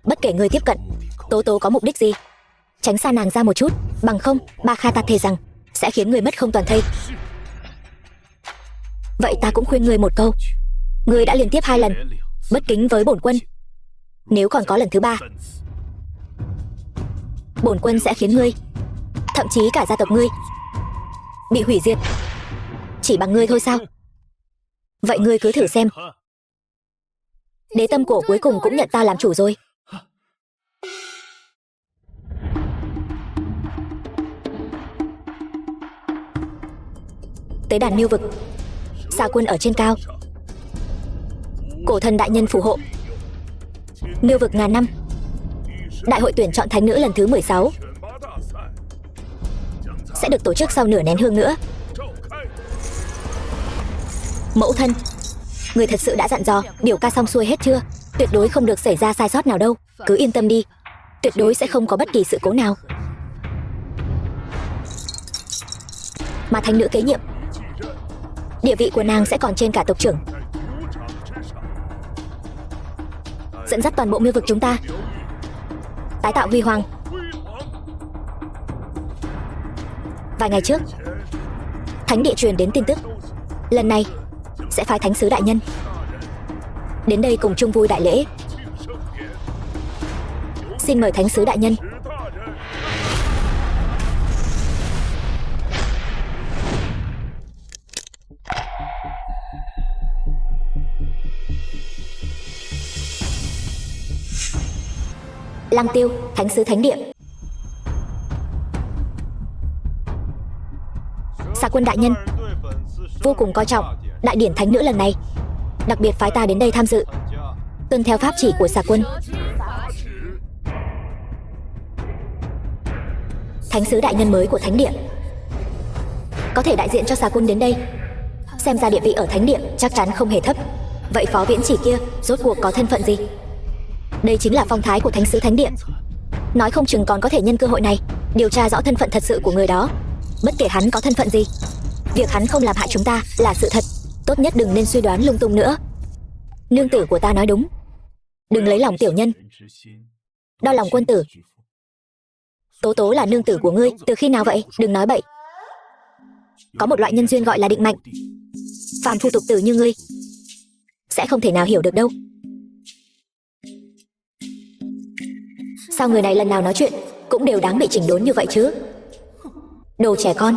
bất kể ngươi tiếp cận tố tố có mục đích gì, tránh xa nàng ra một chút, bằng không Ba Kha ta thề rằng sẽ khiến ngươi mất không toàn thây. Vậy ta cũng khuyên ngươi một câu, ngươi đã liên tiếp 2 lần bất kính với bổn quân, nếu còn có lần thứ 3, bổn quân sẽ khiến ngươi, thậm chí cả gia tộc ngươi, bị hủy diệt. Chỉ bằng ngươi thôi sao? Vậy ngươi cứ thử xem. Đế tâm cổ cuối cùng cũng nhận ta làm chủ rồi. Tế đàn Miêu vực, Xà Quân ở trên cao. Cổ thần đại nhân phù hộ. Miêu vực ngàn năm. Đại hội tuyển chọn thánh nữ lần thứ 16 sẽ được tổ chức sau nửa nén hương nữa. Mẫu thân, người thật sự đã dặn dò biểu ca xong xuôi hết chưa? Tuyệt đối không được xảy ra sai sót nào đâu. Cứ yên tâm đi, tuyệt đối sẽ không có bất kỳ sự cố nào. Mà thánh nữ kế nhiệm, địa vị của nàng sẽ còn trên cả tộc trưởng. dẫn dắt toàn bộ miêu vực chúng ta tái tạo huy hoàng. Vài ngày trước, thánh địa truyền đến tin tức, lần này sẽ phái thánh sứ đại nhân đến đây cùng chung vui đại lễ. Xin mời thánh sứ đại nhân. Lăng Tiêu, thánh sứ thánh địa. Xà Quân đại nhân vô cùng coi trọng đại điển thánh nữ lần này, đặc biệt phái ta đến đây tham dự, tuân theo pháp chỉ của Xà Quân. Thánh sứ đại nhân mới của thánh địa có thể đại diện cho Xà Quân đến đây, xem ra địa vị ở thánh địa chắc chắn không hề thấp. Vậy Phó Viễn Chỉ kia rốt cuộc có thân phận gì? Đây chính là phong thái của thánh sứ thánh địa, nói không chừng còn có thể nhân cơ hội này điều tra rõ thân phận thật sự của người đó. Bất kể hắn có thân phận gì, việc hắn không làm hại chúng ta là sự thật. Tốt nhất đừng nên suy đoán lung tung nữa. Nương tử của ta nói đúng, đừng lấy lòng tiểu nhân, đau lòng quân tử. Tố Tố là nương tử của ngươi từ khi nào vậy? Đừng nói bậy. Có một loại nhân duyên gọi là định mệnh, phàm phu tục tử như ngươi sẽ không thể nào hiểu được đâu. Sao người này lần nào nói chuyện cũng đều đáng bị chỉnh đốn như vậy chứ? Đồ trẻ con.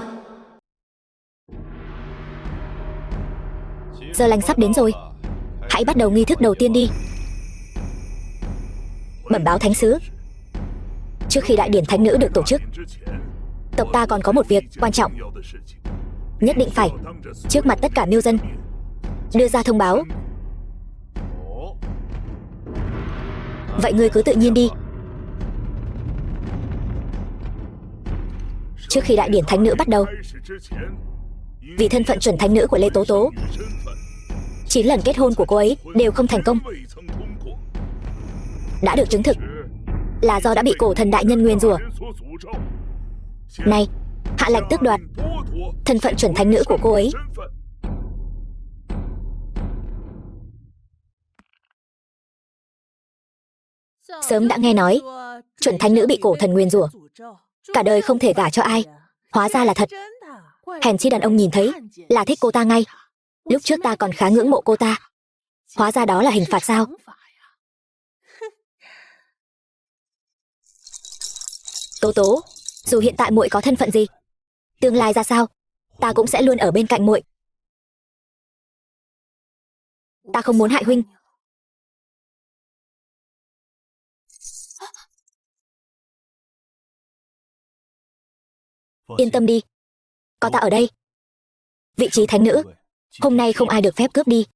Giờ lành sắp đến rồi, hãy bắt đầu nghi thức đầu tiên đi. Bẩm báo thánh sứ, trước khi đại điển thánh nữ được tổ chức, tộc ta còn có một việc quan trọng, nhất định phải trước mặt tất cả miêu dân đưa ra thông báo. Vậy ngươi cứ tự nhiên đi. Trước khi đại điển thánh nữ bắt đầu, vì thân phận chuẩn thánh nữ của Lê Tố Tố, 9 lần kết hôn của cô ấy đều không thành công, đã được chứng thực là do đã bị cổ thần đại nhân nguyền rủa. Này, hạ lệnh tước đoạt thân phận chuẩn thánh nữ của cô ấy. Sớm đã nghe nói chuẩn thánh nữ bị cổ thần nguyền rủa, cả đời không thể gả cho ai. Hóa ra là thật. Hèn chi đàn ông nhìn thấy là thích cô ta ngay. Lúc trước ta còn khá ngưỡng mộ cô ta, hóa ra đó là hình phạt sao? Tố Tố, dù hiện tại muội có thân phận gì, tương lai ra sao, ta cũng sẽ luôn ở bên cạnh muội. Ta không muốn hại huynh. Yên tâm đi, có ta ở đây. Vị trí thánh nữ hôm nay không ai được phép cướp đi.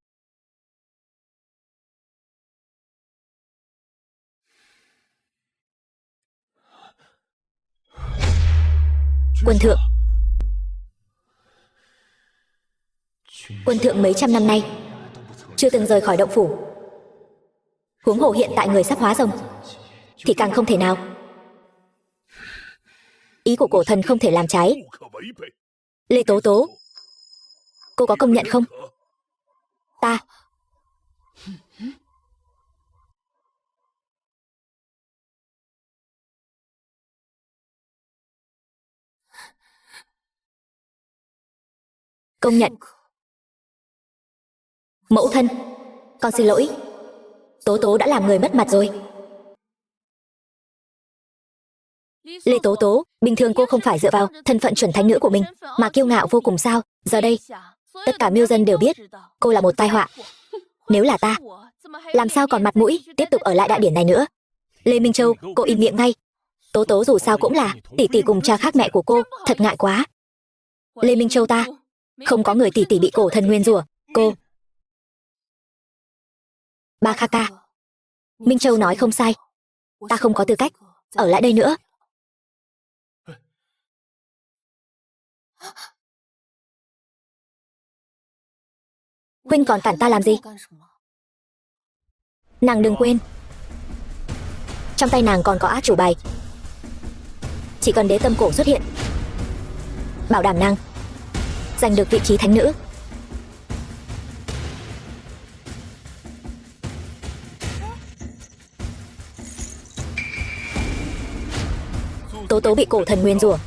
Quân thượng mấy trăm năm nay chưa từng rời khỏi động phủ, huống hồ hiện tại người sắp hóa rồng thì càng không thể nào. Ý của cổ thần không thể làm trái. Lê Tố Tố, cô có công nhận không? Ta công nhận. Mẫu thân, con xin lỗi. Tố Tố đã làm người mất mặt rồi. Lê Tố Tố, bình thường cô không phải dựa vào thân phận chuẩn thánh nữ của mình mà kiêu ngạo vô cùng sao? Giờ đây, tất cả miêu dân đều biết cô là một tai họa. Nếu là ta, làm sao còn mặt mũi tiếp tục ở lại đại điển này nữa? Lê Minh Châu, cô im miệng ngay. Tố Tố dù sao cũng là tỷ tỷ cùng cha khác mẹ của cô, thật ngại quá. Lê Minh Châu, ta không có người tỷ tỷ bị cổ thần nguyên rủa. Cô Ba Kha Ca, Minh Châu nói không sai, ta không có tư cách ở lại đây nữa. Huynh còn cản ta làm gì? Nàng đừng quên, trong tay nàng còn có át chủ bài. Chỉ cần đế tâm cổ xuất hiện, bảo đảm nàng giành được vị trí thánh nữ. Tố Tố bị cổ thần nguyền rủa,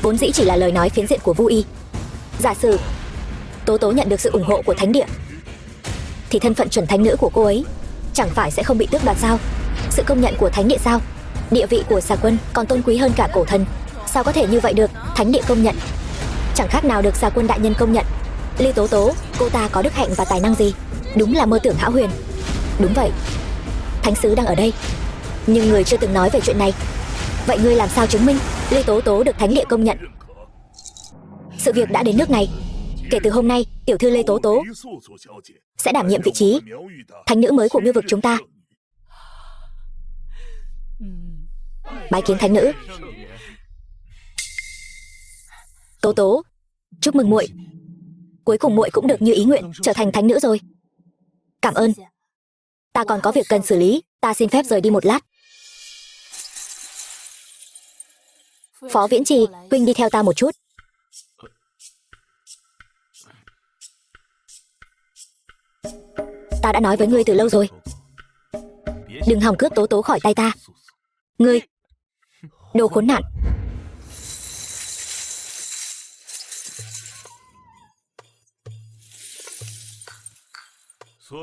vốn dĩ chỉ là lời nói phiến diện của Vu Y. Giả sử Tố Tố nhận được sự ủng hộ của thánh địa, thì thân phận chuẩn thánh nữ của cô ấy chẳng phải sẽ không bị tước đoạt sao? Sự công nhận của thánh địa sao? Địa vị của xà quân còn tôn quý hơn cả cổ thần, sao có thể như vậy được? Thánh địa công nhận chẳng khác nào được xà quân đại nhân công nhận. Ly Tố Tố, cô ta có đức hạnh và tài năng gì? Đúng là mơ tưởng hão huyền. Đúng vậy, thánh sứ đang ở đây, nhưng người chưa từng nói về chuyện này. Vậy ngươi làm sao chứng minh Ly Tố Tố được thánh địa công nhận? Sự việc đã đến nước này. Kể từ hôm nay, tiểu thư Lê Tố Tố sẽ đảm nhiệm vị trí thánh nữ mới của Miêu vực chúng ta. Bái kiến thánh nữ. Tố Tố, chúc mừng muội. Cuối cùng muội cũng được như ý nguyện, trở thành thánh nữ rồi. Cảm ơn. Ta còn có việc cần xử lý, ta xin phép rời đi một lát. Phó Viễn Trì, huynh đi theo ta một chút. Ta đã nói với ngươi từ lâu rồi, đừng hòng cướp Tố Tố khỏi tay ta. Ngươi, đồ khốn nạn.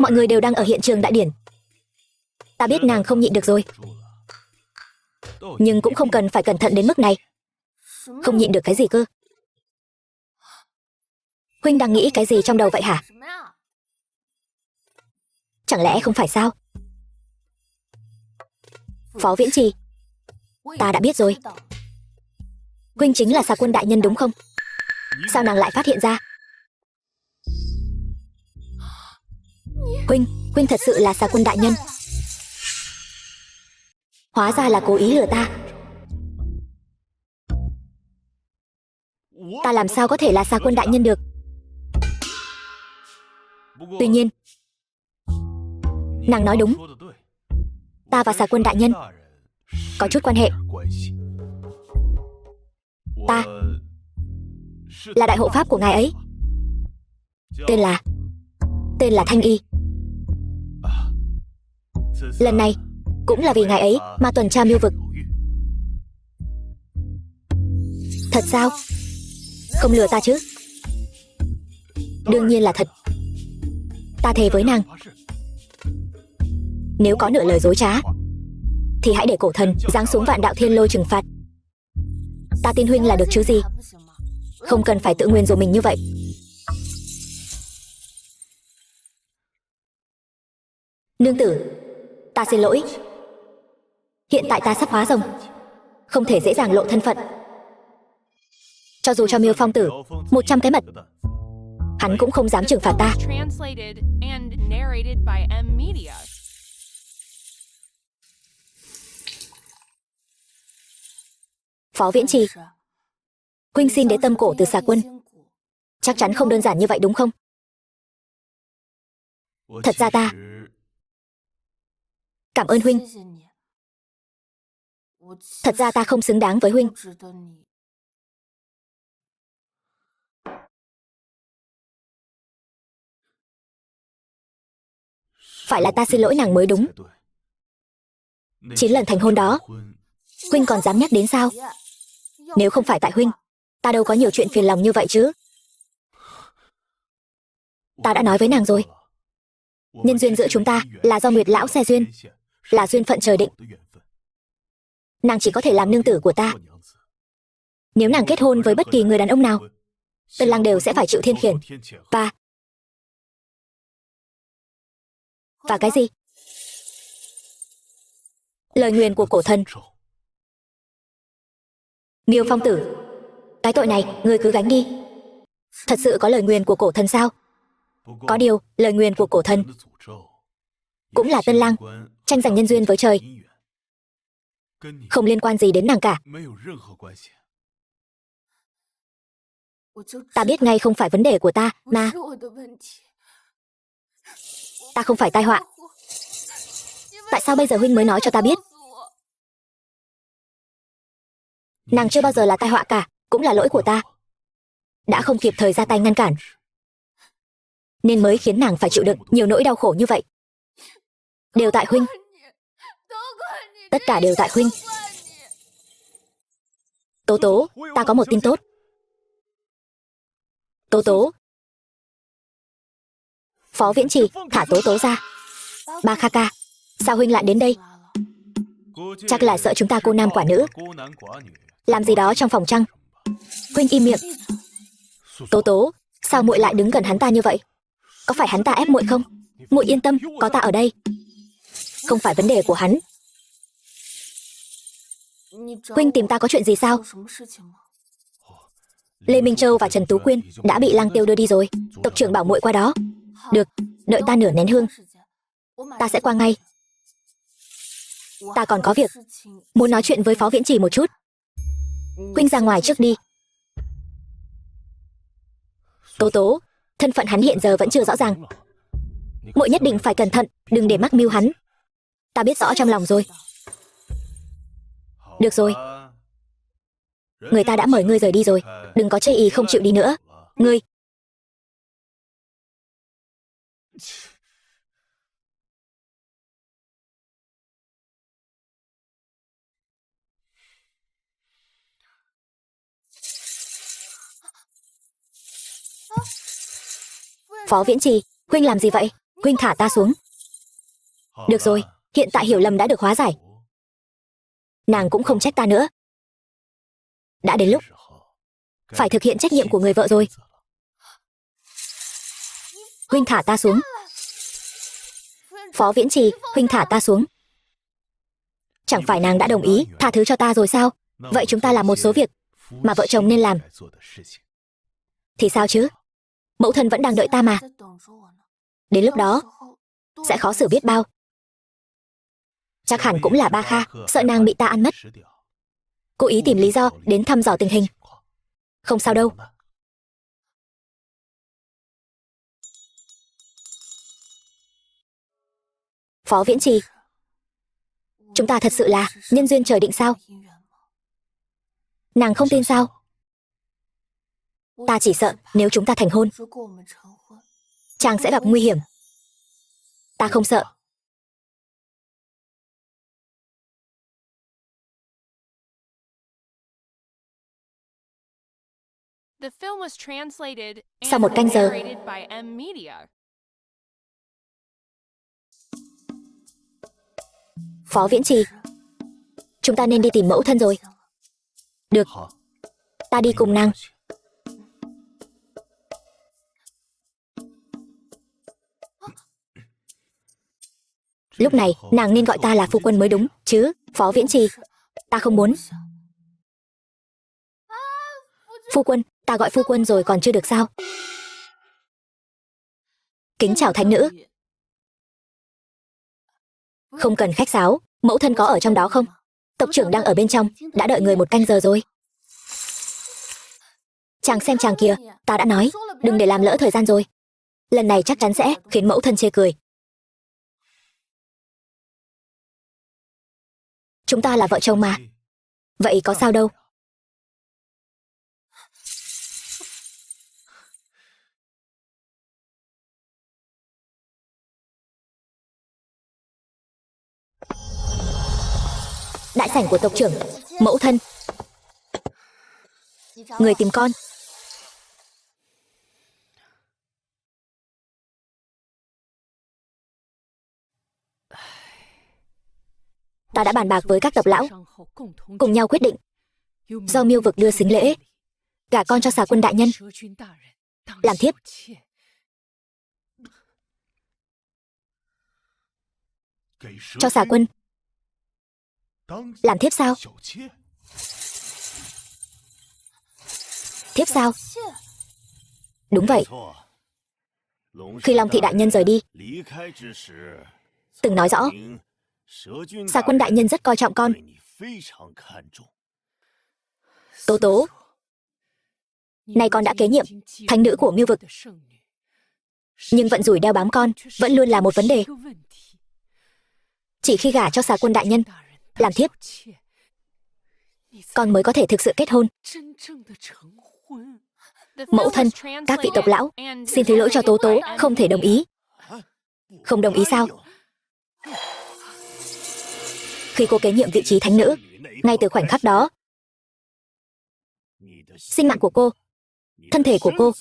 Mọi người đều đang ở hiện trường đại điển. Ta biết nàng không nhịn được rồi, nhưng cũng không cần phải cẩn thận đến mức này. Không nhịn được cái gì cơ? Huynh đang nghĩ cái gì trong đầu vậy hả? Chẳng lẽ không phải sao? Phó Viễn Trì, ta đã biết rồi. Huynh chính là xà quân đại nhân đúng không? Sao nàng lại phát hiện ra? Huynh thật sự là xà quân đại nhân? Hóa ra là cố ý lừa ta. Ta làm sao có thể là xà quân đại nhân được? Tuy nhiên, nàng nói đúng. Ta và xà quân đại nhân có chút quan hệ. Ta là đại hộ pháp của ngài ấy, tên là Thanh Y. Lần này cũng là vì ngài ấy mà tuần tra Miêu vực. Thật sao? Không lừa ta chứ? Đương nhiên là thật. Ta thề với nàng, nếu có nửa lời dối trá thì hãy để cổ thần giáng xuống vạn đạo thiên lôi trừng phạt. Ta tin huynh là được chứ gì? Không cần phải tự nguyền rủa mình như vậy. Nương tử, ta xin lỗi. Hiện tại ta sắp hóa rồng, không thể dễ dàng lộ thân phận. Cho dù cho Miêu Phong tử 100 cái mật, hắn cũng không dám trừng phạt ta. Phó Viễn Trì, huynh xin đế tâm cổ từ xà quân. Chắc chắn không đơn giản như vậy đúng không? Thật ra ta cảm ơn huynh. Thật ra ta không xứng đáng với huynh. Phải là ta xin lỗi nàng mới đúng. 9 lần thành hôn đó, huynh còn dám nhắc đến sao? Nếu không phải tại huynh, ta đâu có nhiều chuyện phiền lòng như vậy chứ. Ta đã nói với nàng rồi, nhân duyên giữa chúng ta là do Nguyệt lão xe duyên, là duyên phận trời định. Nàng chỉ có thể làm nương tử của ta. Nếu nàng kết hôn với bất kỳ người đàn ông nào, Tân Lang đều sẽ phải chịu thiên khiển. Và cái gì? Lời nguyền của cổ thần. Miêu Phong tử, cái tội này ngươi cứ gánh đi. Thật sự có lời nguyền của cổ thần sao? Có điều, lời nguyền của cổ thần cũng là Tân Lang tranh giành nhân duyên với trời, không liên quan gì đến nàng cả. Ta biết ngay không phải vấn đề của ta mà. Ta không phải tai họa. Tại sao bây giờ huynh mới nói cho ta biết? Nàng chưa bao giờ là tai họa cả, cũng là lỗi của ta. Đã không kịp thời ra tay ngăn cản, nên mới khiến nàng phải chịu đựng nhiều nỗi đau khổ như vậy. Đều tại huynh. Tất cả đều tại huynh. Tố tố, ta có một tin tốt. Tố tố. Phó Viễn Trì, thả tố tố ra. Ba Kha ca, sao huynh lại đến đây? Chắc là sợ chúng ta cô nam quả nữ làm gì đó trong phòng trăng. Huynh im miệng. Tố tố, sao muội lại đứng gần hắn ta như vậy? Có phải hắn ta ép muội không? Muội yên tâm, có ta ở đây. Không phải vấn đề của hắn. Huynh tìm ta có chuyện gì sao? Lê Minh Châu và Trần Tú Quyên đã bị Lăng Tiêu đưa đi rồi. Tộc trưởng bảo muội qua đó. Được, đợi ta nửa nén hương, ta sẽ qua ngay. Ta còn có việc, muốn nói chuyện với Phó Viễn Trì một chút. Huynh ra ngoài trước đi. Tố tố, thân phận hắn hiện giờ vẫn chưa rõ ràng. Muội nhất định phải cẩn thận, đừng để mắc mưu hắn. Ta biết rõ trong lòng rồi. Được rồi, người ta đã mời ngươi rời đi rồi, đừng có chê ý không chịu đi nữa. Ngươi. Phó Viễn Trì, huynh làm gì vậy? Huynh thả ta xuống. Được rồi, hiện tại hiểu lầm đã được hóa giải. Nàng cũng không trách ta nữa. Đã đến lúc phải thực hiện trách nhiệm của người vợ rồi. Huynh thả ta xuống. Phó Viễn Trì, huynh thả ta xuống. Chẳng phải nàng đã đồng ý tha thứ cho ta rồi sao? Vậy chúng ta làm một số việc mà vợ chồng nên làm. Thì sao chứ? Mẫu thân vẫn đang đợi ta mà. Đến lúc đó sẽ khó xử biết bao. Chắc hẳn cũng là Ba Kha sợ nàng bị ta ăn mất, cố ý tìm lý do đến thăm dò tình hình. Không sao đâu. Phó Viễn Trì, chúng ta thật sự là nhân duyên trời định sao? Nàng không tin sao? Ta chỉ sợ nếu chúng ta thành hôn, chàng sẽ gặp nguy hiểm. Ta không sợ. Sau một canh giờ, Phó Viễn Trì, chúng ta nên đi tìm mẫu thân rồi. Được, ta đi cùng nàng. Lúc này, nàng nên gọi ta là phu quân mới đúng, chứ, Phó Viễn Trì. Ta không muốn. Phu quân, ta gọi phu quân rồi còn chưa được sao? Kính chào thánh nữ. Không cần khách sáo, mẫu thân có ở trong đó không? Tộc trưởng đang ở bên trong, đã đợi người một canh giờ rồi. Chàng xem chàng kìa, ta đã nói, đừng để làm lỡ thời gian rồi. Lần này chắc chắn sẽ khiến mẫu thân chê cười. Chúng ta là vợ chồng mà. Vậy có sao đâu. Đại sảnh của tộc trưởng. Mẫu thân, người tìm con. Ta đã bàn bạc với các tộc lão, cùng nhau quyết định, do Miêu vực đưa xính lễ, gả con cho Xà Quân đại nhân làm thiếp. Cho Xà Quân làm thiếp sao? Thiếp sao? Đúng vậy. Khi Long Thị đại nhân rời đi, từng nói rõ Xà Quân đại nhân rất coi trọng con. Tố tố, nay con đã kế nhiệm thánh nữ của Miêu vực, nhưng vận rủi đeo bám con vẫn luôn là một vấn đề. Chỉ khi gả cho Xà Quân đại nhân làm thiếp, con mới có thể thực sự kết hôn. Mẫu thân, các vị tộc lão, xin thứ lỗi cho Tố tố không thể đồng ý. Không đồng ý sao? Khi cô kế nhiệm vị trí thánh nữ, ngay từ khoảnh khắc đó, Sinh mạng của cô, thân thể của cô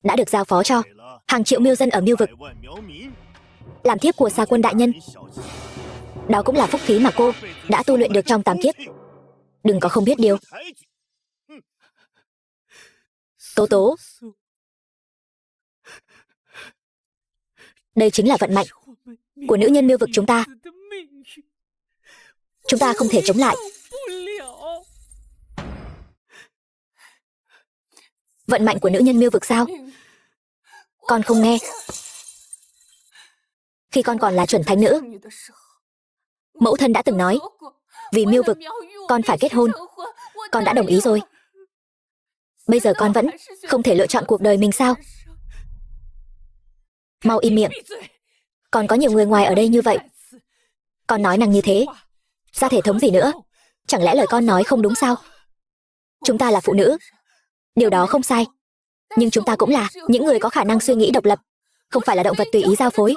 đã được giao phó cho hàng triệu miêu dân ở miêu vực, làm thiếp của Xà Quân đại nhân. Đó cũng là phúc khí mà cô đã tu luyện được trong 8 kiếp. Đừng có không biết điều. Tố tố, đây chính là vận mệnh của nữ nhân miêu vực chúng ta. Chúng ta không thể chống lại. Vận mệnh của nữ nhân miêu vực sao? Con không nghe. Khi con còn là chuẩn thánh nữ, mẫu thân đã từng nói, vì miêu vực, con phải kết hôn. Con đã đồng ý rồi. Bây giờ con vẫn không thể lựa chọn cuộc đời mình sao? Mau im miệng. Còn có nhiều người ngoài ở đây như vậy. Con nói năng như thế, ra thể thống gì nữa? Chẳng lẽ lời con nói không đúng sao? Chúng ta là phụ nữ, điều đó không sai. Nhưng chúng ta cũng là những người có khả năng suy nghĩ độc lập, không phải là động vật tùy ý giao phối.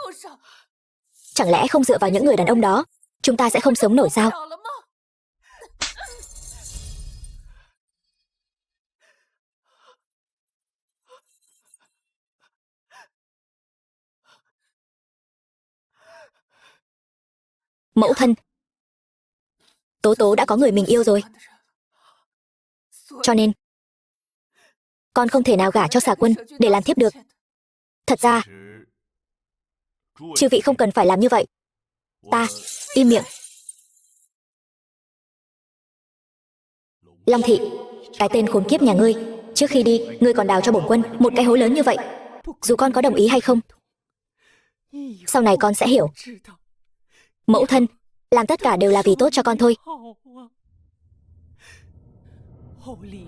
Chẳng lẽ không dựa vào những người đàn ông đó, chúng ta sẽ không sống nổi sao? Mẫu thân, Tố tố đã có người mình yêu rồi. Cho nên con không thể nào gả cho Xà Quân để làm thiếp được. Thật ra chư vị không cần phải làm như vậy. Ta im miệng. Long Thị, cái tên khốn kiếp nhà ngươi, trước khi đi ngươi còn đào cho bổn quân một cái hố lớn như vậy. Dù con có đồng ý hay không, sau này con sẽ hiểu. Mẫu thân, làm tất cả đều là vì tốt cho con thôi.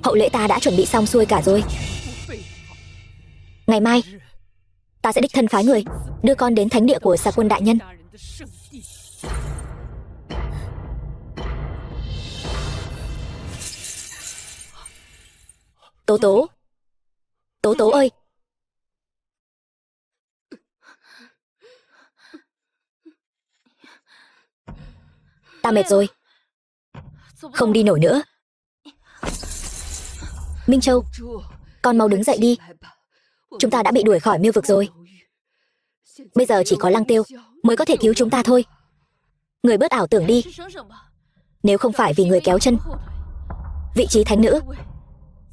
Hậu lễ ta đã chuẩn bị xong xuôi cả rồi. Ngày mai ta sẽ đích thân phái người đưa con đến thánh địa của Xà Quân đại nhân. Tố tố, Tố tố ơi. Ta mệt rồi, không đi nổi nữa. Minh Châu, con mau đứng dậy đi. Chúng ta đã bị đuổi khỏi miêu vực rồi. Bây giờ chỉ có Lăng Tiêu mới có thể cứu chúng ta thôi. Người bớt ảo tưởng đi. Nếu không phải vì người kéo chân, vị trí thánh nữ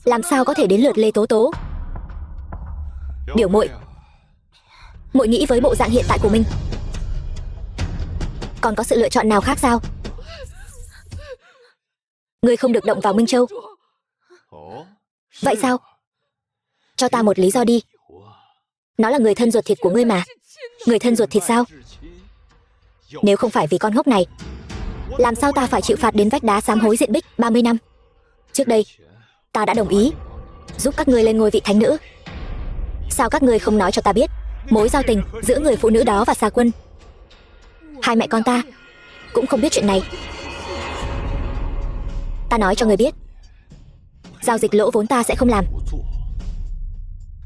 làm sao có thể đến lượt Lê Tố tố. Biểu muội, muội nghĩ với bộ dạng hiện tại của mình, còn có sự lựa chọn nào khác sao? Ngươi không được động vào Minh Châu. Vậy sao? Cho ta một lý do đi. Nó là người thân ruột thịt của ngươi mà. Người thân ruột thịt sao? Nếu không phải vì con ngốc này, làm sao ta phải chịu phạt đến vách đá sám hối diện bích 30 năm? Trước đây ta đã đồng ý giúp các ngươi lên ngôi vị thánh nữ. Sao các ngươi không nói cho ta biết mối giao tình giữa người phụ nữ đó và Xà Quân? Hai mẹ con ta cũng không biết chuyện này. Ta nói cho ngươi biết, giao dịch lỗ vốn ta sẽ không làm.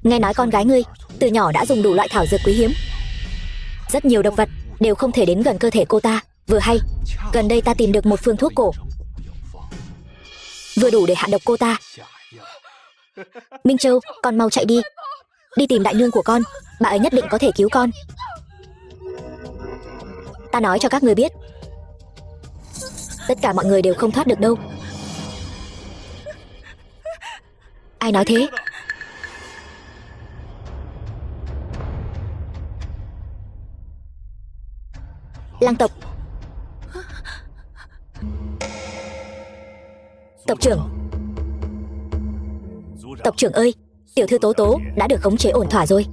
Nghe nói con gái ngươi từ nhỏ đã dùng đủ loại thảo dược quý hiếm, rất nhiều độc vật đều không thể đến gần cơ thể cô ta. Vừa hay gần đây ta tìm được một phương thuốc cổ, vừa đủ để hạ độc cô ta. Minh Châu, con mau chạy đi, đi tìm đại nương của con. Bà ấy nhất định có thể cứu con. Ta nói cho các người biết, tất cả mọi người đều không thoát được đâu. Ai nói thế? Lăng tộc. Tộc trưởng. Tộc trưởng ơi, tiểu thư Tố tố đã được khống chế ổn thỏa rồi.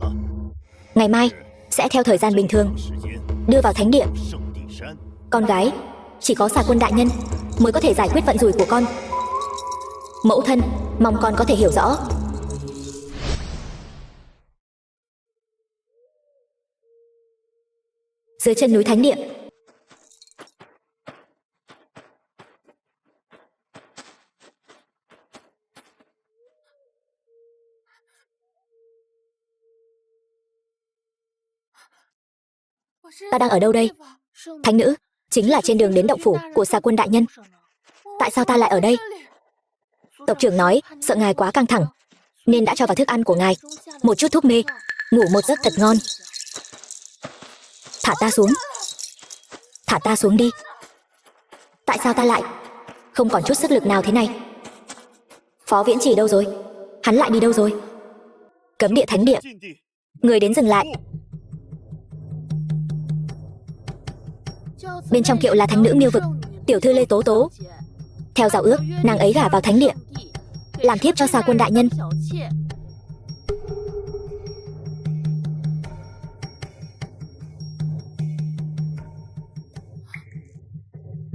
Ngày mai sẽ theo thời gian bình thường đưa vào thánh địa. Con gái, chỉ có Xà Quân đại nhân mới có thể giải quyết vận rủi của con. Mẫu thân, mong con có thể hiểu rõ. Dưới chân núi thánh địa, ta đang ở đâu đây? Thánh nữ, chính là trên đường đến động phủ của Xà Quân đại nhân. Tại sao ta lại ở đây? Tộc trưởng nói sợ ngài quá căng thẳng nên đã cho vào thức ăn của ngài một chút thuốc mê, ngủ một giấc thật ngon. Thả ta xuống. Thả ta xuống đi. Tại sao ta lại không còn chút sức lực nào thế này? Phó Viễn Trì đâu rồi? Hắn lại đi đâu rồi? Cấm địa thánh địa. Người đến dừng lại. Bên trong kiệu là thánh nữ Miêu Vực, tiểu thư Lê Tố Tố. Theo giao ước, nàng ấy gả vào thánh địa, làm thiếp cho Xà Quân đại nhân.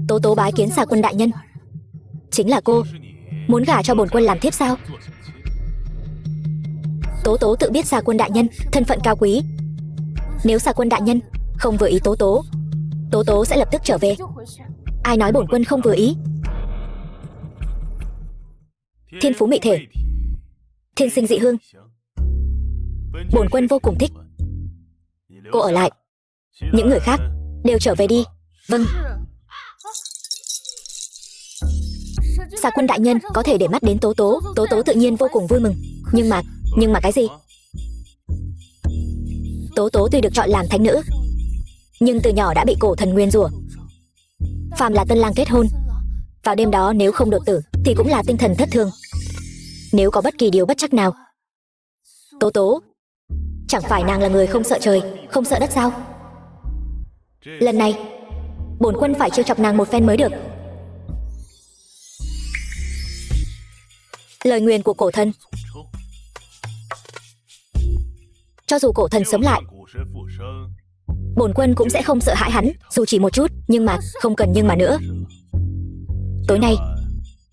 Tố Tố bái kiến Xà Quân đại nhân. Chính là cô muốn gả cho bổn quân làm thiếp sao? Tố Tố tự biết Xà Quân đại nhân thân phận cao quý. Nếu Xà Quân đại nhân không vừa ý Tố Tố, Tố Tố sẽ lập tức trở về. Ai nói bổn quân không vừa ý? Thiên phú mị thể, thiên sinh dị hương, bổn quân vô cùng thích. Cô ở lại, những người khác đều trở về đi. Vâng. Xà Quân đại nhân có thể để mắt đến Tố Tố, Tố Tố tự nhiên vô cùng vui mừng. Nhưng mà cái gì? Tố Tố tuy được chọn làm thánh nữ, nhưng từ nhỏ đã bị cổ thần nguyền rủa. Phàm là tân lang kết hôn, vào đêm đó nếu không đột tử thì cũng là tinh thần thất thường. Nếu có bất kỳ điều bất trắc nào, Tố Tố, chẳng phải nàng là người không sợ trời, không sợ đất sao? Lần này, bổn quân phải trêu chọc nàng một phen mới được. Lời nguyền của cổ thần. Cho dù cổ thần sống lại, bổn quân cũng sẽ không sợ hãi hắn, dù chỉ một chút. Nhưng mà không cần nhưng mà nữa. Tối nay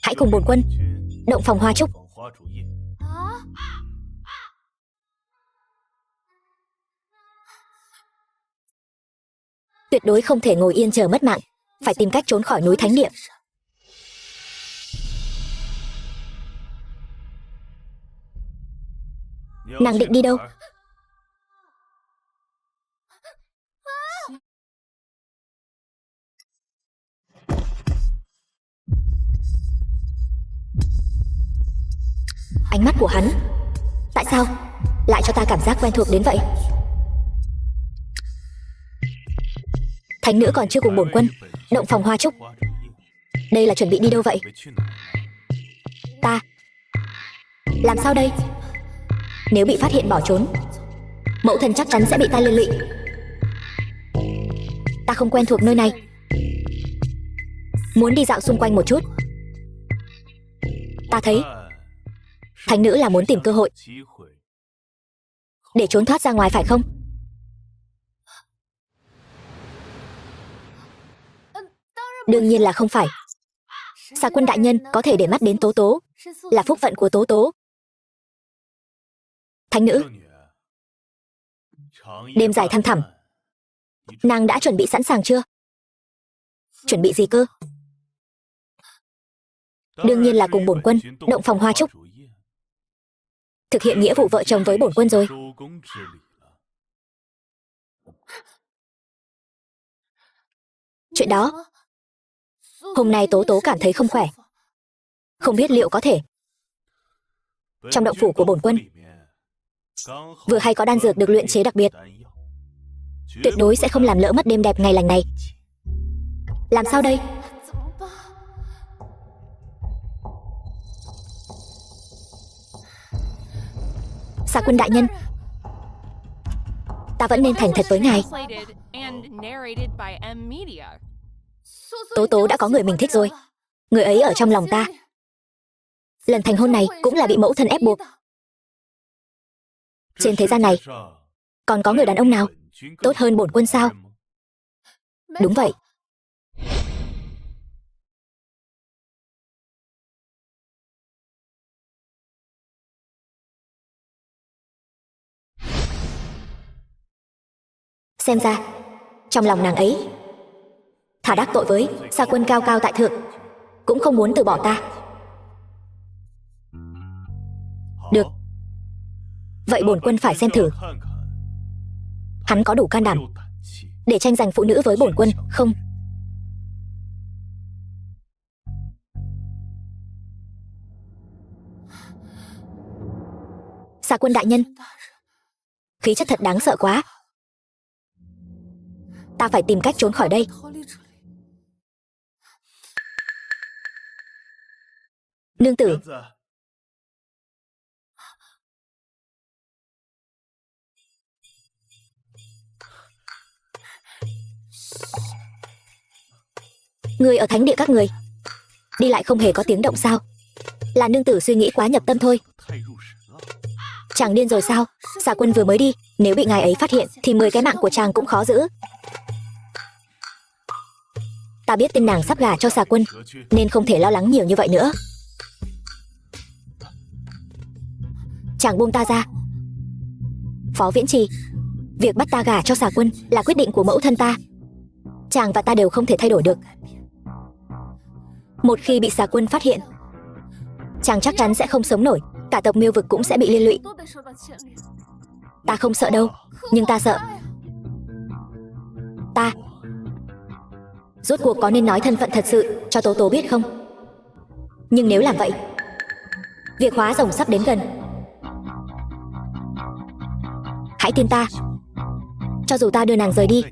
hãy cùng bổn quân động phòng hoa trúc. Tuyệt đối không thể ngồi yên chờ mất mạng, phải tìm cách trốn khỏi núi thánh địa. Nàng định đi đâu? Ánh mắt của hắn, tại sao lại cho ta cảm giác quen thuộc đến vậy? Thánh nữ còn chưa cùng bổn quân động phòng hoa trúc, đây là chuẩn bị đi đâu vậy? Ta làm sao đây? Nếu bị phát hiện bỏ trốn, mẫu thân chắc chắn sẽ bị ta liên lụy. Ta không quen thuộc nơi này, muốn đi dạo xung quanh một chút. Ta thấy thánh nữ là muốn tìm cơ hội để trốn thoát ra ngoài phải không? Đương nhiên là không phải. Xà Quân đại nhân có thể để mắt đến Tố Tố là phúc phận của Tố Tố. Thánh nữ, đêm dài thăm thẳm, nàng đã chuẩn bị sẵn sàng chưa? Chuẩn bị gì cơ? Đương nhiên là cùng bổn quân động phòng hoa trúc, thực hiện nghĩa vụ vợ chồng với bổn quân rồi. Chuyện đó, hôm nay Tố Tố cảm thấy không khỏe, không biết liệu có thể. Trong động phủ của bổn quân vừa hay có đan dược được luyện chế đặc biệt, tuyệt đối sẽ không làm lỡ mất đêm đẹp ngày lành này. Làm sao đây? Xà Quân đại nhân, ta vẫn nên thành thật với ngài. Tố Tố đã có người mình thích rồi, người ấy ở trong lòng ta. Lần thành hôn này cũng là bị mẫu thân ép buộc. Trên thế gian này còn có người đàn ông nào tốt hơn bổn quân sao? Đúng vậy. Xem ra trong lòng nàng ấy thà đắc tội với Xà Quân cao cao tại thượng, cũng không muốn từ bỏ ta. Được, vậy bổn quân phải xem thử hắn có đủ can đảm để tranh giành phụ nữ với bổn quân không? Xà Quân đại nhân, khí chất thật đáng sợ quá. Ta phải tìm cách trốn khỏi đây. Nương tử. Người ở thánh địa các người đi lại không hề có tiếng động sao? Là nương tử suy nghĩ quá nhập tâm thôi. Chàng điên rồi sao? Xà Quân vừa mới đi, nếu bị ngài ấy phát hiện thì 10 cái mạng của chàng cũng khó giữ. Ta biết tin nàng sắp gả cho Xà Quân, nên không thể lo lắng nhiều như vậy nữa. Chàng buông ta ra. Phó Viễn Trì, việc bắt ta gả cho Xà Quân là quyết định của mẫu thân ta. Chàng và ta đều không thể thay đổi được. Một khi bị Xà Quân phát hiện, chàng chắc chắn sẽ không sống nổi, cả tộc Miêu Vực cũng sẽ bị liên lụy. Ta không sợ đâu, nhưng ta sợ. Ta rốt cuộc có nên nói thân phận thật sự cho Tố Tố biết không? Nhưng nếu làm vậy, việc hóa rồng sắp đến gần. Hãy tin ta, cho dù ta đưa nàng rời đi,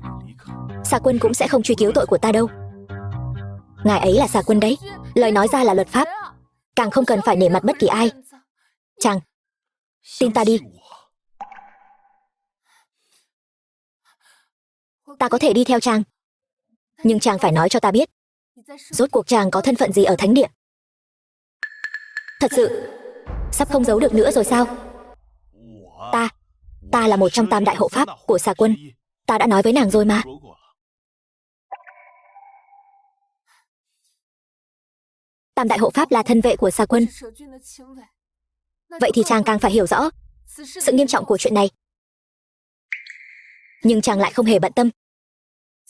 Xà Quân cũng sẽ không truy cứu tội của ta đâu. Ngài ấy là Xà Quân đấy, lời nói ra là luật pháp, càng không cần phải nể mặt bất kỳ ai. Chàng, tin ta đi. Ta có thể đi theo chàng, nhưng chàng phải nói cho ta biết, rốt cuộc chàng có thân phận gì ở thánh địa. Thật sự, sắp không giấu được nữa rồi sao? Ta là một trong 8 đại hộ pháp của Xà Quân. Ta đã nói với nàng rồi mà. Tam đại hộ pháp là thân vệ của Xà Quân. Vậy thì chàng càng phải hiểu rõ sự nghiêm trọng của chuyện này. Nhưng chàng lại không hề bận tâm.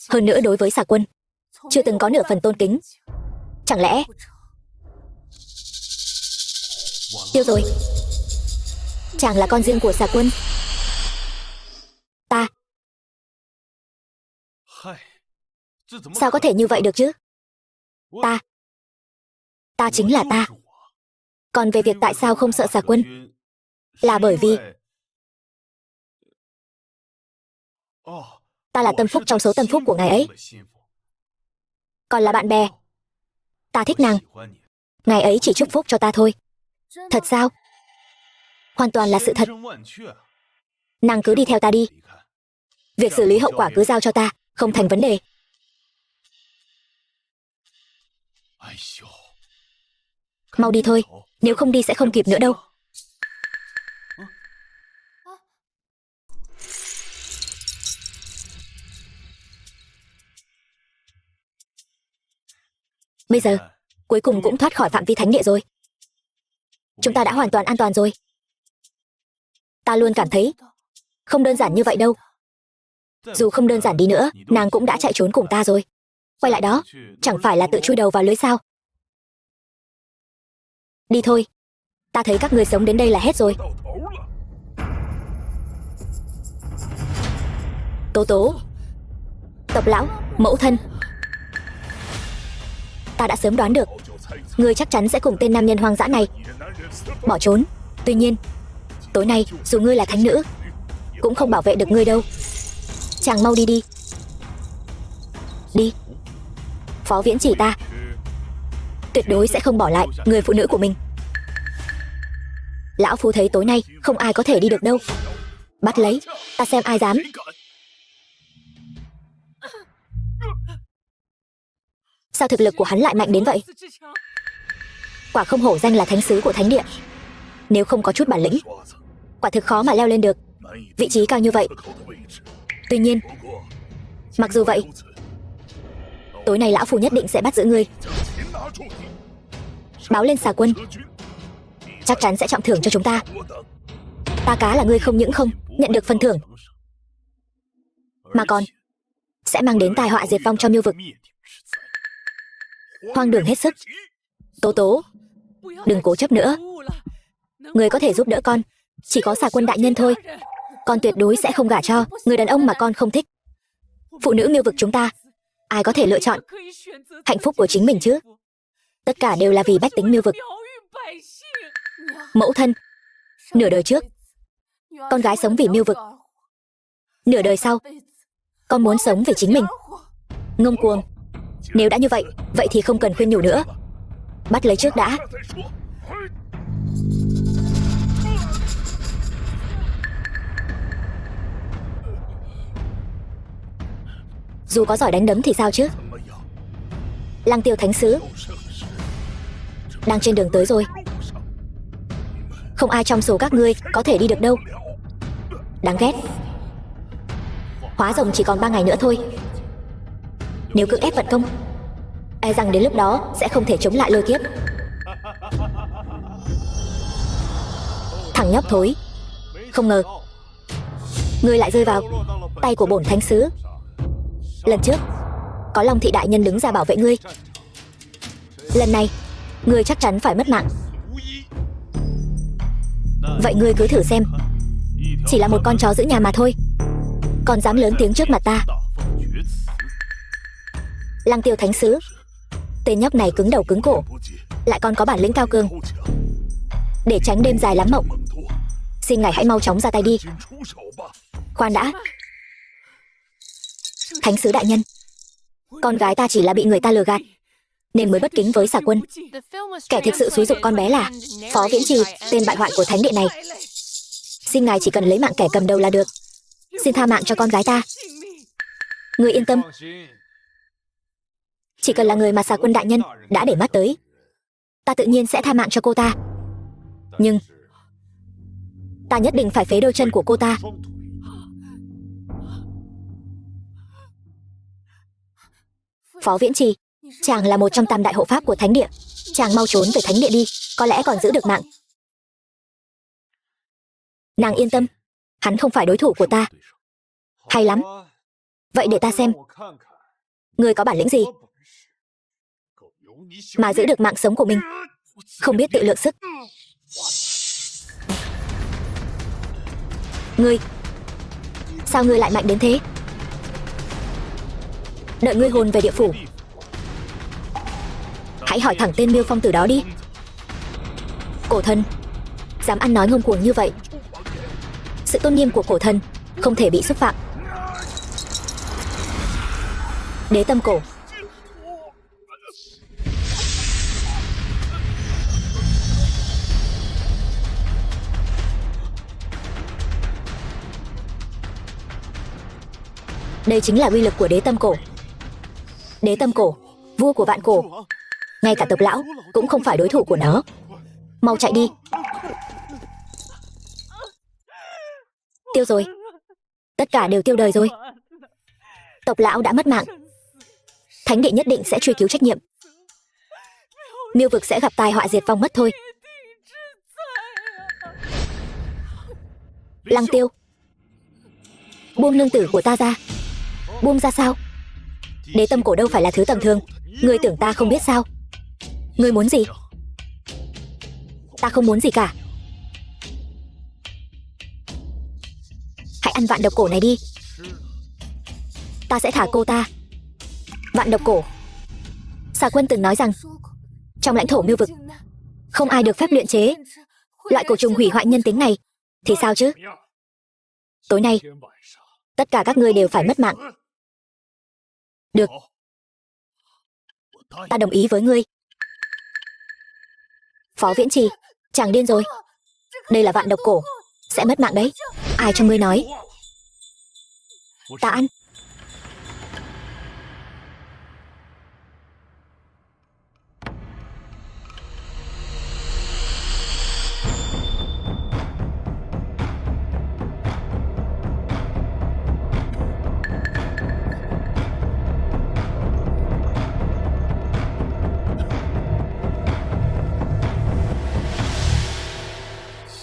Hơn nữa đối với Xà Quân, chưa từng có nửa phần tôn kính. Chẳng lẽ... Tiêu rồi. Chàng là con riêng của Xà Quân. Ta... Sao có thể như vậy được chứ? Ta chính là ta. Còn về việc tại sao không sợ Xà Quân, là bởi vì ta là tâm phúc trong số tâm phúc của ngài ấy. Còn là bạn bè, ta thích nàng, ngài ấy chỉ chúc phúc cho ta thôi. Thật sao? Hoàn toàn là sự thật. Nàng cứ đi theo ta đi. Việc xử lý hậu quả cứ giao cho ta, không thành vấn đề. Mau đi thôi, nếu không đi sẽ không kịp nữa đâu. Bây giờ, cuối cùng cũng thoát khỏi phạm vi thánh địa rồi. Chúng ta đã hoàn toàn an toàn rồi. Ta luôn cảm thấy không đơn giản như vậy đâu. Dù không đơn giản đi nữa, nàng cũng đã chạy trốn cùng ta rồi. Quay lại đó, chẳng phải là tự chui đầu vào lưới sao? Đi thôi. Ta thấy các người sống đến đây là hết rồi. Tố Tố, tộc lão, mẫu thân. Ta đã sớm đoán được ngươi chắc chắn sẽ cùng tên nam nhân hoang dã này bỏ trốn. Tuy nhiên, tối nay dù ngươi là thánh nữ cũng không bảo vệ được ngươi đâu. Chàng mau đi đi. Đi. Phó Viễn Chỉ ta tuyệt đối sẽ không bỏ lại người phụ nữ của mình. Lão phu thấy tối nay không ai có thể đi được đâu. Bắt lấy, ta xem ai dám. Sao thực lực của hắn lại mạnh đến vậy? Quả không hổ danh là thánh sứ của thánh địa. Nếu không có chút bản lĩnh, quả thực khó mà leo lên được vị trí cao như vậy. Tuy nhiên, mặc dù vậy, tối nay lão phu nhất định sẽ bắt giữ ngươi, báo lên Xà Quân. Chắc chắn sẽ trọng thưởng cho chúng ta. Ta cá là ngươi không những không nhận được phần thưởng, mà còn sẽ mang đến tai họa diệt vong cho Miêu Vực. Hoang đường hết sức. Tố Tố, đừng cố chấp nữa. Người có thể giúp đỡ con chỉ có Xà Quân đại nhân thôi. Con tuyệt đối sẽ không gả cho người đàn ông mà con không thích. Phụ nữ Miêu Vực chúng ta, ai có thể lựa chọn hạnh phúc của chính mình chứ? Tất cả đều là vì bách tính Miêu Vực. Mẫu thân, nửa đời trước Con gái sống vì Miêu vực. Nửa đời sau, con muốn sống vì chính mình. Ngông cuồng. Nếu đã như vậy, vậy thì không cần khuyên nhủ nữa. Bắt lấy trước đã. Dù có giỏi đánh đấm thì sao chứ? Lăng Tiêu thánh sứ đang trên đường tới rồi. Không ai trong số các ngươi có thể đi được đâu. Đáng ghét. Hóa rồng chỉ còn 3 ngày nữa thôi. Nếu cưỡng ép vận công, e rằng đến lúc đó sẽ không thể chống lại lôi kiếp. Thằng nhóc thối, không ngờ ngươi lại rơi vào tay của bổn thánh sứ. Lần trước có Long thị đại nhân đứng ra bảo vệ ngươi, lần này ngươi chắc chắn phải mất mạng. Vậy ngươi cứ thử xem. Chỉ là một con chó giữ nhà mà thôi, còn dám lớn tiếng trước mặt ta. Lăng Tiêu thánh sứ, tên nhóc này cứng đầu cứng cổ, lại còn có bản lĩnh cao cường. Để tránh đêm dài lắm mộng, xin ngài hãy mau chóng ra tay đi. Khoan đã. Thánh sứ đại nhân, con gái ta chỉ là bị người ta lừa gạt, nên mới bất kính với Xà Quân. Kẻ thực sự xúi giục con bé là Phó Viễn Trì, tên bại hoại của thánh địa này. Xin ngài chỉ cần lấy mạng kẻ cầm đầu là được. Xin tha mạng cho con gái ta. Người yên tâm, chỉ cần là người mà Xà Quân đại nhân đã để mắt tới, ta tự nhiên sẽ tha mạng cho cô ta. Nhưng ta nhất định phải phế đôi chân của cô ta. Phó Viễn Trì, chàng là một trong tam đại hộ pháp của thánh địa. Chàng mau trốn về thánh địa đi, có lẽ còn giữ được mạng. Nàng yên tâm, hắn không phải đối thủ của ta. Hay lắm. Vậy để ta xem, ngươi có bản lĩnh gì mà giữ được mạng sống của mình, không biết tự lượng sức. Ngươi, sao ngươi lại mạnh đến thế? Đợi ngươi hồn về địa phủ, hãy hỏi thẳng tên Miêu Phong Tử đó đi. Cổ thần dám ăn nói ngông cuồng như vậy, sự tôn nghiêm của cổ thần không thể bị xúc phạm. Đế tâm cổ. Đây chính là uy lực của đế tâm cổ. Đế tâm cổ, vua của vạn cổ, ngay cả tộc lão cũng không phải đối thủ của nó. Mau chạy đi. Tiêu rồi. Tất cả đều tiêu đời rồi. Tộc lão đã mất mạng, thánh địa nhất định sẽ truy cứu trách nhiệm. Miêu vực sẽ gặp tai họa diệt vong mất thôi. Lăng Tiêu, buông nương tử của ta ra. Buông ra sao? Đế tâm cổ đâu phải là thứ tầm thường. Ngươi tưởng ta không biết sao? Ngươi muốn gì? Ta không muốn gì cả. Hãy ăn vạn độc cổ này đi. Ta sẽ thả cô ta. Vạn độc cổ. Xà Quân từng nói rằng trong lãnh thổ Miêu vực không ai được phép luyện chế loại cổ trùng hủy hoại nhân tính này. Thì sao chứ? Tối nay tất cả các ngươi đều phải mất mạng. Được, ta đồng ý với ngươi. Phó Viễn Trì, chàng điên rồi. Đây là vạn độc cổ, sẽ mất mạng đấy. Ai cho ngươi nói? Ta ăn.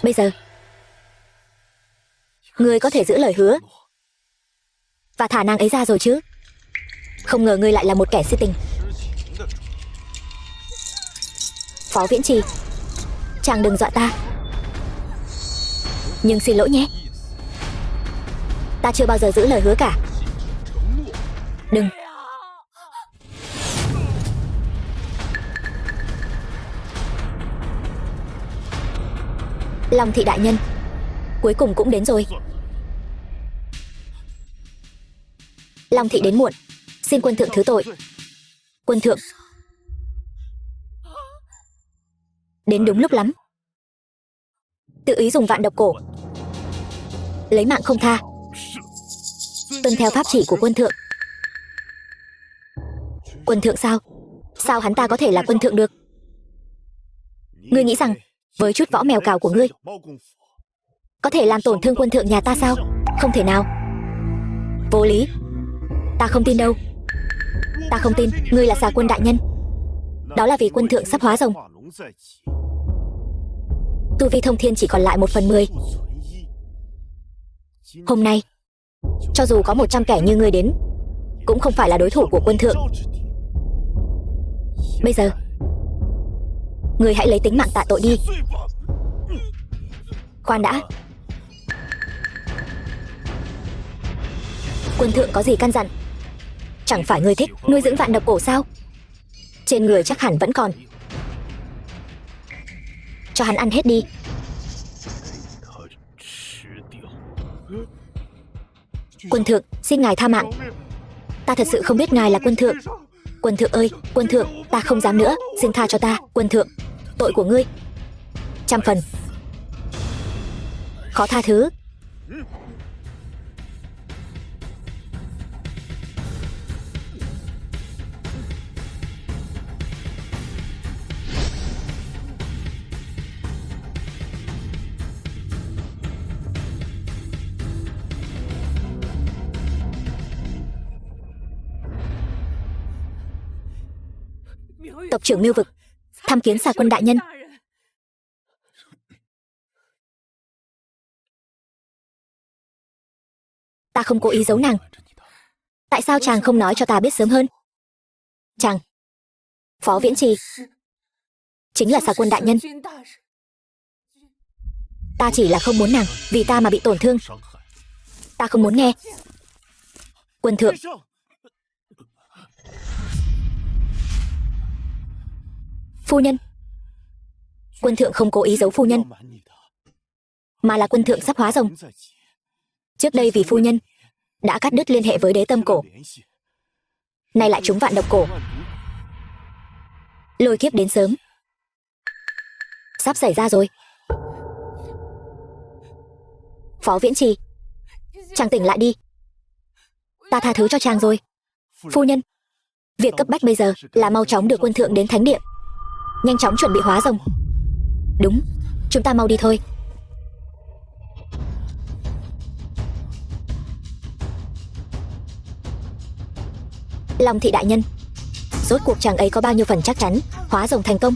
Bây giờ ngươi có thể giữ lời hứa và thả nàng ấy ra rồi chứ? Không ngờ ngươi lại là một kẻ si tình. Phó Viễn Trì, chàng đừng dọa ta. Nhưng xin lỗi nhé, ta chưa bao giờ giữ lời hứa cả. Đừng. Long thị đại nhân, Cuối cùng cũng đến rồi. Long thị đến muộn, xin quân thượng thứ tội. Quân thượng đến đúng lúc lắm. Tự ý dùng vạn độc cổ, lấy mạng không tha. Tuân theo pháp chỉ của quân thượng. Quân thượng sao? Sao hắn ta có thể là quân thượng được? Ngươi nghĩ rằng với chút võ mèo cào của ngươi có thể làm tổn thương quân thượng nhà ta sao? Không thể nào. Vô lý. Ta không tin đâu. Ta không tin ngươi là xà quân đại nhân. Đó là vì quân thượng sắp hóa rồng. Tu vi thông thiên chỉ còn lại 1/10. Hôm nay cho dù có 100 kẻ như ngươi đến cũng không phải là đối thủ của quân thượng. Bây giờ ngươi hãy lấy tính mạng tạ tội đi. Khoan đã. Quân thượng có gì căn dặn? Chẳng phải ngươi thích nuôi dưỡng vạn độc cổ sao? Trên người chắc hẳn vẫn còn. Cho hắn ăn hết đi. Quân thượng, xin ngài tha mạng. Ta thật sự không biết ngài là quân thượng. Quân thượng ơi, quân thượng, ta không dám nữa, xin tha cho ta. Quân thượng, tội của ngươi 100 phần khó tha thứ. Tộc trưởng Miêu Vực tham kiến xà quân đại nhân. Ta không cố ý giấu nàng. Tại sao chàng không nói cho ta biết sớm hơn? Chàng Phó Viễn Trì chính là xà quân đại nhân. Ta chỉ là không muốn nàng vì ta mà bị tổn thương. Ta không muốn nghe. Quân thượng. Phu nhân. Quân thượng không cố ý giấu phu nhân, mà là quân thượng sắp hóa rồng. Trước đây vì phu nhân đã cắt đứt liên hệ với đế tâm cổ, nay lại trúng vạn độc cổ. Lôi kiếp đến sớm, sắp xảy ra rồi. Phó Viễn Trì, chàng tỉnh lại đi. Ta tha thứ cho chàng rồi. Phu nhân, việc cấp bách bây giờ là mau chóng đưa quân thượng đến thánh địa, nhanh chóng chuẩn bị hóa rồng. Đúng, chúng ta mau đi thôi. Long thị đại nhân, rốt cuộc chàng ấy có bao nhiêu phần chắc chắn hóa rồng thành công?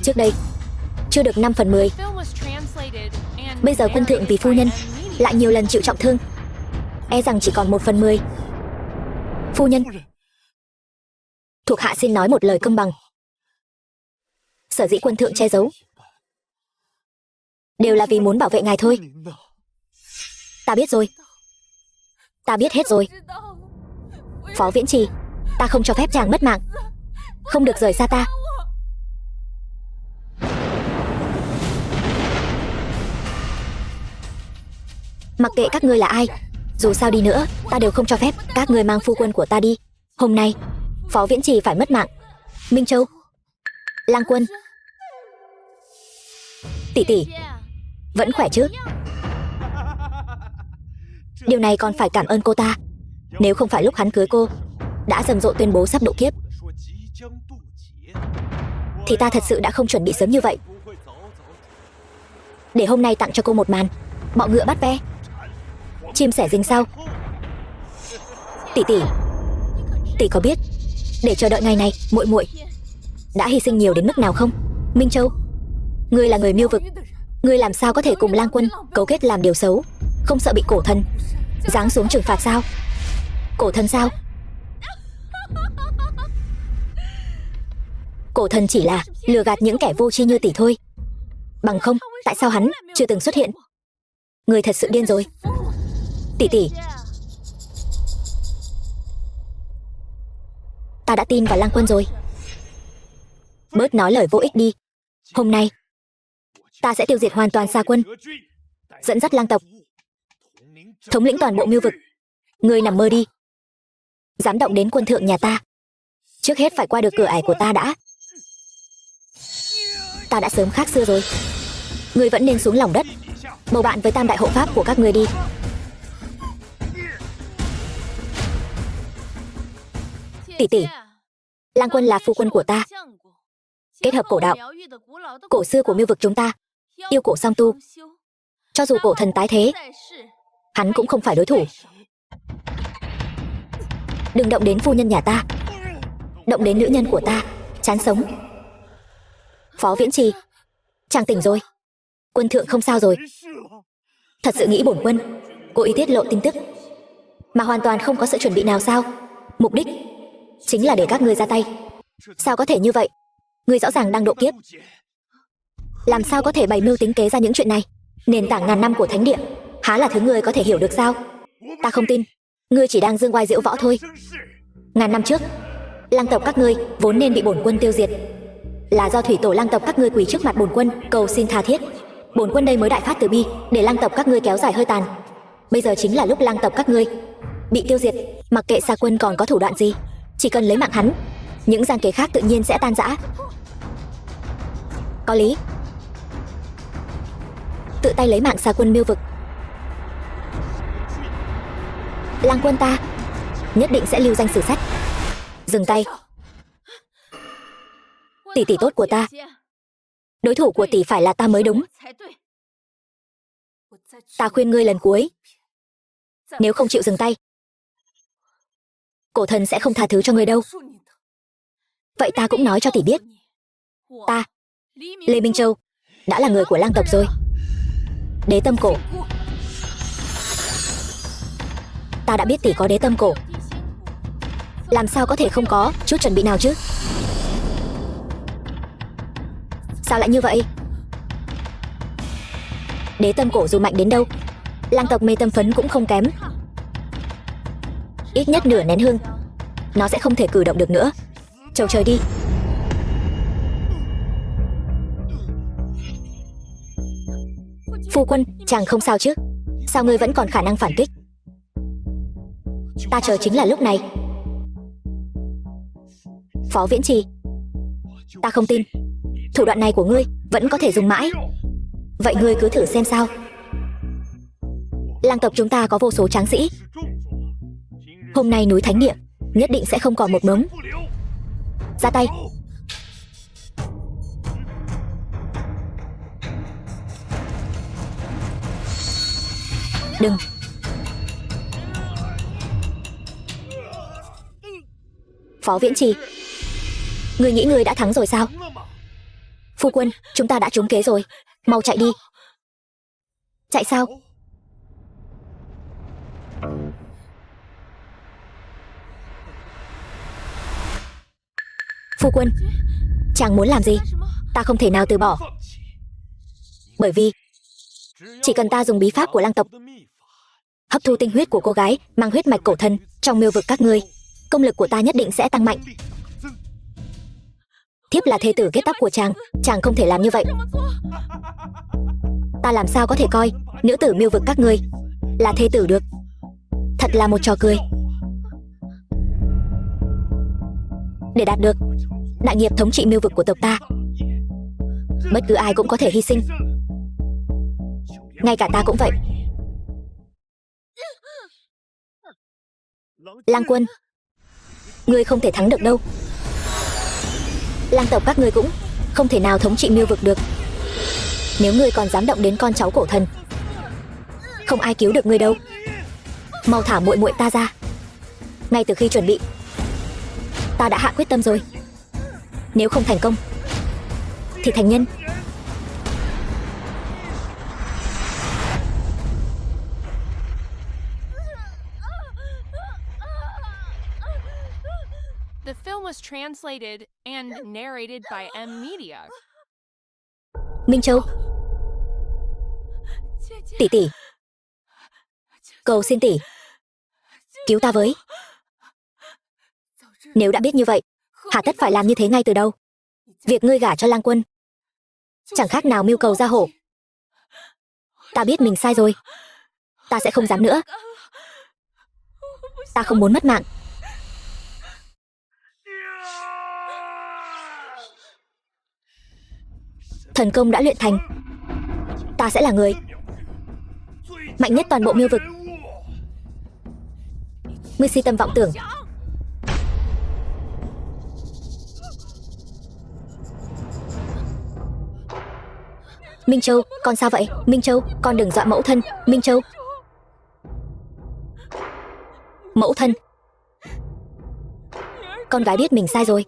Trước đây chưa được 5/10. Bây giờ quân thượng vì phu nhân lại nhiều lần chịu trọng thương, e rằng chỉ còn 1/10. Phu nhân, thuộc hạ xin nói một lời công bằng. Sở dĩ quân thượng che giấu đều là vì muốn bảo vệ ngài thôi. Ta biết rồi. Ta biết hết rồi. Phó Viễn Trì, ta không cho phép chàng mất mạng. Không được rời xa ta. Mặc kệ các ngươi là ai, dù sao đi nữa, ta đều không cho phép các ngươi mang phu quân của ta đi. Hôm nay, Phó Viễn Trì phải mất mạng. Minh Châu, Lang Quân, tỷ tỷ, vẫn khỏe chứ? Điều này còn phải cảm ơn cô ta. Nếu không phải lúc hắn cưới cô đã rầm rộ tuyên bố sắp độ kiếp, thì ta thật sự đã không chuẩn bị sớm như vậy, để hôm nay tặng cho cô một màn bọ ngựa bắt ve, chim sẻ rình sao. Tỷ tỷ, tỷ có biết để chờ đợi ngày này muội muội đã hy sinh nhiều đến mức nào không? Minh Châu, ngươi là người Miêu Vực, ngươi làm sao có thể cùng Lang Quân cấu kết làm điều xấu, không sợ bị cổ thần giáng xuống trừng phạt sao? Cổ thần sao? Cổ thần chỉ là lừa gạt những kẻ vô tri như tỷ thôi. Bằng không, tại sao hắn chưa từng xuất hiện? Người thật sự điên rồi. Tỷ tỷ, ta đã tin vào Lang Quân rồi. Bớt nói lời vô ích đi. Hôm nay Ta sẽ tiêu diệt hoàn toàn Sa Quân, dẫn dắt lang tộc, thống lĩnh toàn bộ Mưu vực. Ngươi nằm mơ đi. Dám động đến quân thượng nhà ta, trước hết phải qua được cửa ải của ta đã. Ta đã sớm khác xưa rồi. Ngươi vẫn nên xuống lòng đất, bầu bạn với tam đại hộ pháp của các ngươi đi. Tỷ tỷ, Lang Quân là phu quân của ta. Kết hợp cổ đạo, cổ xưa của Mưu vực chúng ta, yêu cổ song tu. Cho dù cổ thần tái thế, hắn cũng không phải đối thủ. Đừng động đến phu nhân nhà ta, động đến nữ nhân của ta, chán sống. Phó Viễn Trì, chàng tỉnh rồi. Quân thượng không sao rồi. Thật sự nghĩ bổn quân cố ý tiết lộ tin tức, mà hoàn toàn không có sự chuẩn bị nào sao? Mục đích chính là để các ngươi ra tay. Sao có thể như vậy? Ngươi rõ ràng đang độ kiếp, làm sao có thể bày mưu tính kế ra những chuyện này? Nền tảng ngàn năm của thánh địa há là thứ ngươi có thể hiểu được sao? Ta không tin. Ngươi chỉ đang dương oai diễu võ thôi. Ngàn năm trước, lang tộc các ngươi vốn nên bị bổn quân tiêu diệt, là do thủy tổ lang tộc các ngươi quỳ trước mặt bổn quân cầu xin tha thiết. Bổn quân đây mới đại phát từ bi để lang tộc các ngươi kéo dài hơi tàn. Bây giờ chính là lúc lang tộc các ngươi bị tiêu diệt. Mặc kệ Sa Quân còn có thủ đoạn gì, chỉ cần lấy mạng hắn, những gian kế khác tự nhiên sẽ tan rã. Có lý. Tự tay lấy mạng Sa Quân Mưu vực, Lang Quân ta nhất định sẽ lưu danh sử sách. Dừng tay. Tỷ tỷ tốt của ta, đối thủ của tỷ phải là ta mới đúng. Ta khuyên ngươi lần cuối, nếu không chịu dừng tay, cổ thần sẽ không tha thứ cho ngươi đâu. Vậy ta cũng nói cho tỷ biết, ta, Lê Minh Châu, đã là người của lang tộc rồi. Đế tâm cổ. Ta đã biết tỷ có đế tâm cổ, làm sao có thể không có chút chuẩn bị nào chứ? Sao lại như vậy? Đế tâm cổ dù mạnh đến đâu, lang tộc mê tâm phấn cũng không kém. Ít nhất nửa nén hương, nó sẽ không thể cử động được nữa. Chầu trời đi. Phu quân, chàng không sao chứ? Sao ngươi vẫn còn khả năng phản kích? Ta chờ chính là lúc này. Phó Viễn Trì, ta không tin thủ đoạn này của ngươi vẫn có thể dùng mãi. Vậy ngươi cứ thử xem sao. Lang tộc chúng ta có vô số tráng sĩ, hôm nay núi Thánh Địa nhất định sẽ không còn một mống. Ra tay. Đừng. Phó Viễn Trì, ngươi nghĩ ngươi đã thắng rồi sao? Phu quân, chúng ta đã trúng kế rồi, mau chạy đi. Chạy sao? Phu quân, chàng muốn làm gì? Ta không thể nào từ bỏ. Bởi vì chỉ cần ta dùng bí pháp của lang tộc hấp thu tinh huyết của cô gái mang huyết mạch cổ thần trong Mưu vực các ngươi, công lực của ta nhất định sẽ tăng mạnh. Thiếp là thê tử kết tóc của chàng, chàng không thể làm như vậy. Ta làm sao có thể coi nữ tử Mưu vực các ngươi là thê tử được? Thật là một trò cười. Để đạt được đại nghiệp thống trị Mưu vực của tộc ta, bất cứ ai cũng có thể hy sinh, ngay cả ta cũng vậy. Lang Quân, ngươi không thể thắng được đâu. Lang tộc các ngươi cũng không thể nào thống trị Mưu vực được. Nếu ngươi còn dám động đến con cháu cổ thần, không ai cứu được ngươi đâu. Mau thả muội muội ta ra. Ngay từ khi chuẩn bị, ta đã hạ quyết tâm rồi. Nếu không thành công thì thành nhân. The film was translated and narrated by M Media. Minh Châu, tỷ tỷ, cầu xin tỷ cứu ta với. Nếu đã biết như vậy, hà tất phải làm như thế ngay từ đầu. Việc ngươi gả cho Lang Quân chẳng khác nào mưu cầu ra hổ. Ta biết mình sai rồi. Ta sẽ không dám nữa. Ta không muốn mất mạng. Thần công đã luyện thành. Ta sẽ là người mạnh nhất toàn bộ Miêu vực. Ngươi si tâm vọng tưởng. Minh Châu, con sao vậy? Minh Châu, con đừng dọa mẫu thân. Minh Châu. Mẫu thân. Con gái biết mình sai rồi,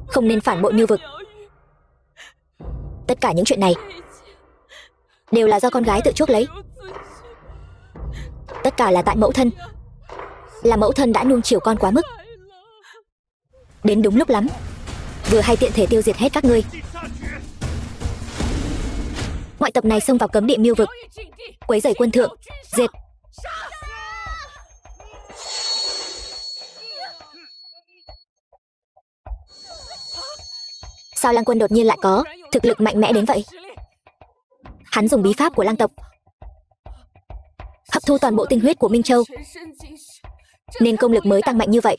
không nên phản bội Miêu vực. Tất cả những chuyện này đều là do con gái tự chuốc lấy. Tất cả là tại mẫu thân. Là mẫu thân đã nuông chiều con quá mức. Đến đúng lúc lắm, vừa hay tiện thể tiêu diệt hết các ngươi. Ngoại tộc này xông vào cấm địa Miêu vực, quấy rầy quân thượng. Diệt. Sao Lang Quân đột nhiên lại có thực lực mạnh mẽ đến vậy? Hắn dùng bí pháp của Lang tộc hấp thu toàn bộ tinh huyết của Minh Châu, nên công lực mới tăng mạnh như vậy.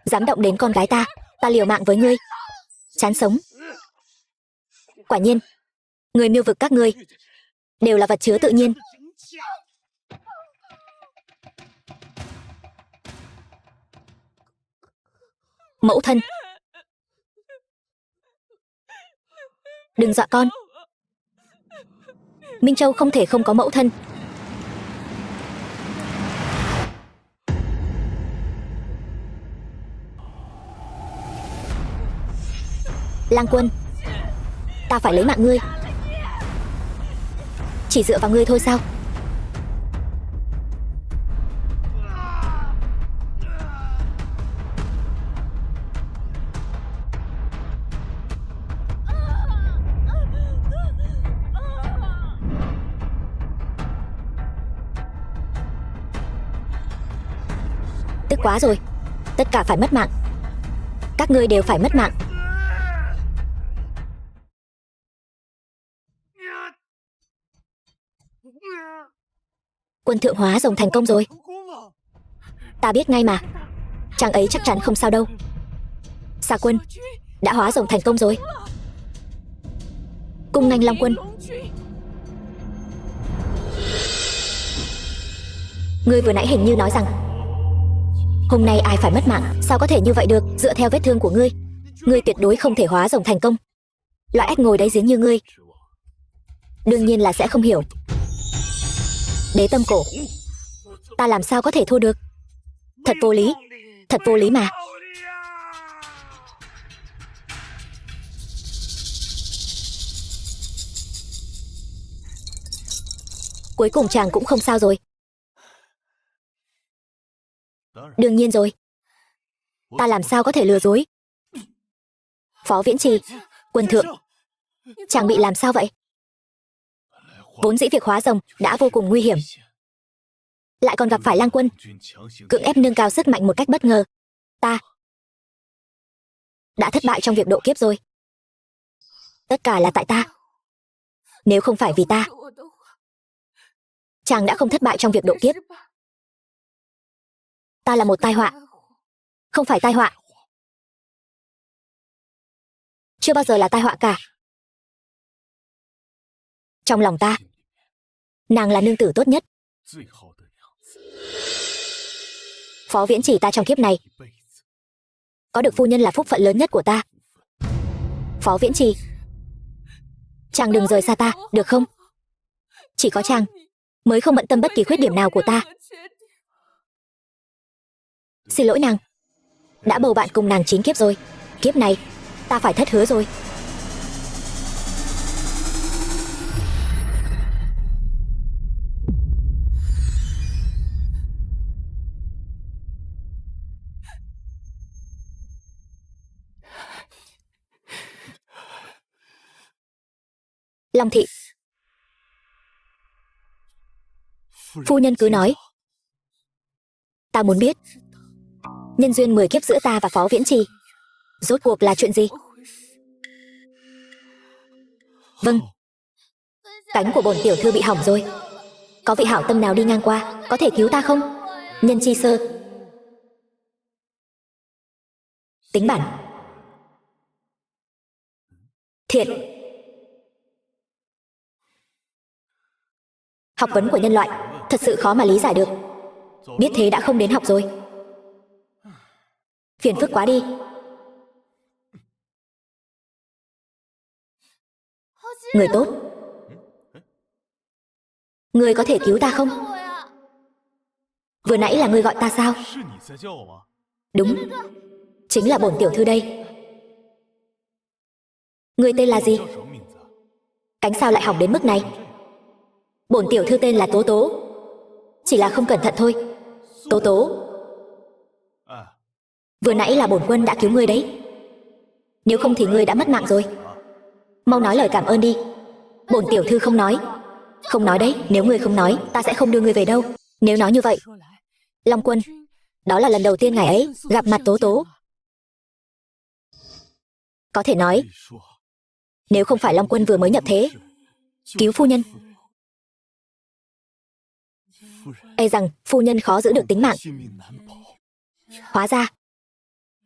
Dám động đến con gái ta, ta liều mạng với ngươi. Chán sống. Quả nhiên, người Miêu vực các ngươi đều là vật chứa tự nhiên. Mẫu thân, đừng dọa con. Minh Châu không thể không có mẫu thân. Lang Quân, ta phải lấy mạng ngươi. Chỉ dựa vào ngươi thôi sao? Tức quá rồi. Tất cả phải mất mạng. Các ngươi đều phải mất mạng. Quân thượng hóa rồng thành công rồi. Ta biết ngay mà. Chàng ấy chắc chắn không sao đâu. Xà Quân đã hóa rồng thành công rồi. Cung nghênh Long Quân. Ngươi vừa nãy hình như nói rằng hôm nay ai phải mất mạng. Sao có thể như vậy được? Dựa theo vết thương của ngươi, ngươi tuyệt đối không thể hóa rồng thành công. Loại ếch ngồi đáy giếng như ngươi đương nhiên là sẽ không hiểu. Đế tâm cổ, ta làm sao có thể thua được? Thật vô lý. Thật vô lý mà. Cuối cùng chàng cũng không sao rồi. Đương nhiên rồi. Ta làm sao có thể lừa dối? Phó Viễn Trì, Quân thượng, chàng bị làm sao vậy? Vốn dĩ việc hóa rồng đã vô cùng nguy hiểm, lại còn gặp phải Lang Quân cưỡng ép nâng cao sức mạnh một cách bất ngờ. Ta đã thất bại trong việc độ kiếp rồi. Tất cả là tại ta. Nếu không phải vì ta, chàng đã không thất bại trong việc độ kiếp. Ta là một tai họa. Không phải tai họa. Chưa bao giờ là tai họa cả. Trong lòng ta, nàng là nương tử tốt nhất. Phó Viễn Trì, ta trong kiếp này có được phu nhân là phúc phận lớn nhất của ta. Phó Viễn Trì, chàng đừng rời xa ta, được không? Chỉ có chàng mới không bận tâm bất kỳ khuyết điểm nào của ta. Xin lỗi nàng, đã bầu bạn cùng nàng 9 kiếp rồi. Kiếp này ta phải thất hứa rồi. Long thị, phu nhân cứ nói. Ta muốn biết nhân duyên 10 kiếp giữa ta và Phó Viễn Trì rốt cuộc là chuyện gì. Vâng. Cánh của bổn tiểu thư bị hỏng rồi. Có vị hảo tâm nào đi ngang qua có thể cứu ta không? Nhân chi sơ. Tính bản. Thiện. Học vấn của nhân loại thật sự khó mà lý giải được. Biết thế đã không đến học rồi. Phiền phức quá đi. Người tốt, người có thể cứu ta không? Vừa nãy là ngươi gọi ta sao? Đúng, chính là bổn tiểu thư đây. Ngươi tên là gì? Cánh sao lại hỏng đến mức này? Bổn tiểu thư tên là Tố Tố. Chỉ là không cẩn thận thôi. Tố Tố, vừa nãy là bổn quân đã cứu ngươi đấy. Nếu không thì ngươi đã mất mạng rồi. Mau nói lời cảm ơn đi. Bổn tiểu thư không nói. Không nói đấy, nếu ngươi không nói ta sẽ không đưa ngươi về đâu. Nếu nói như vậy, Long Quân, đó là lần đầu tiên ngày ấy gặp mặt Tố Tố. Có thể nói, nếu không phải Long Quân vừa mới nhập thế cứu phu nhân, e rằng phu nhân khó giữ được tính mạng. Hóa ra,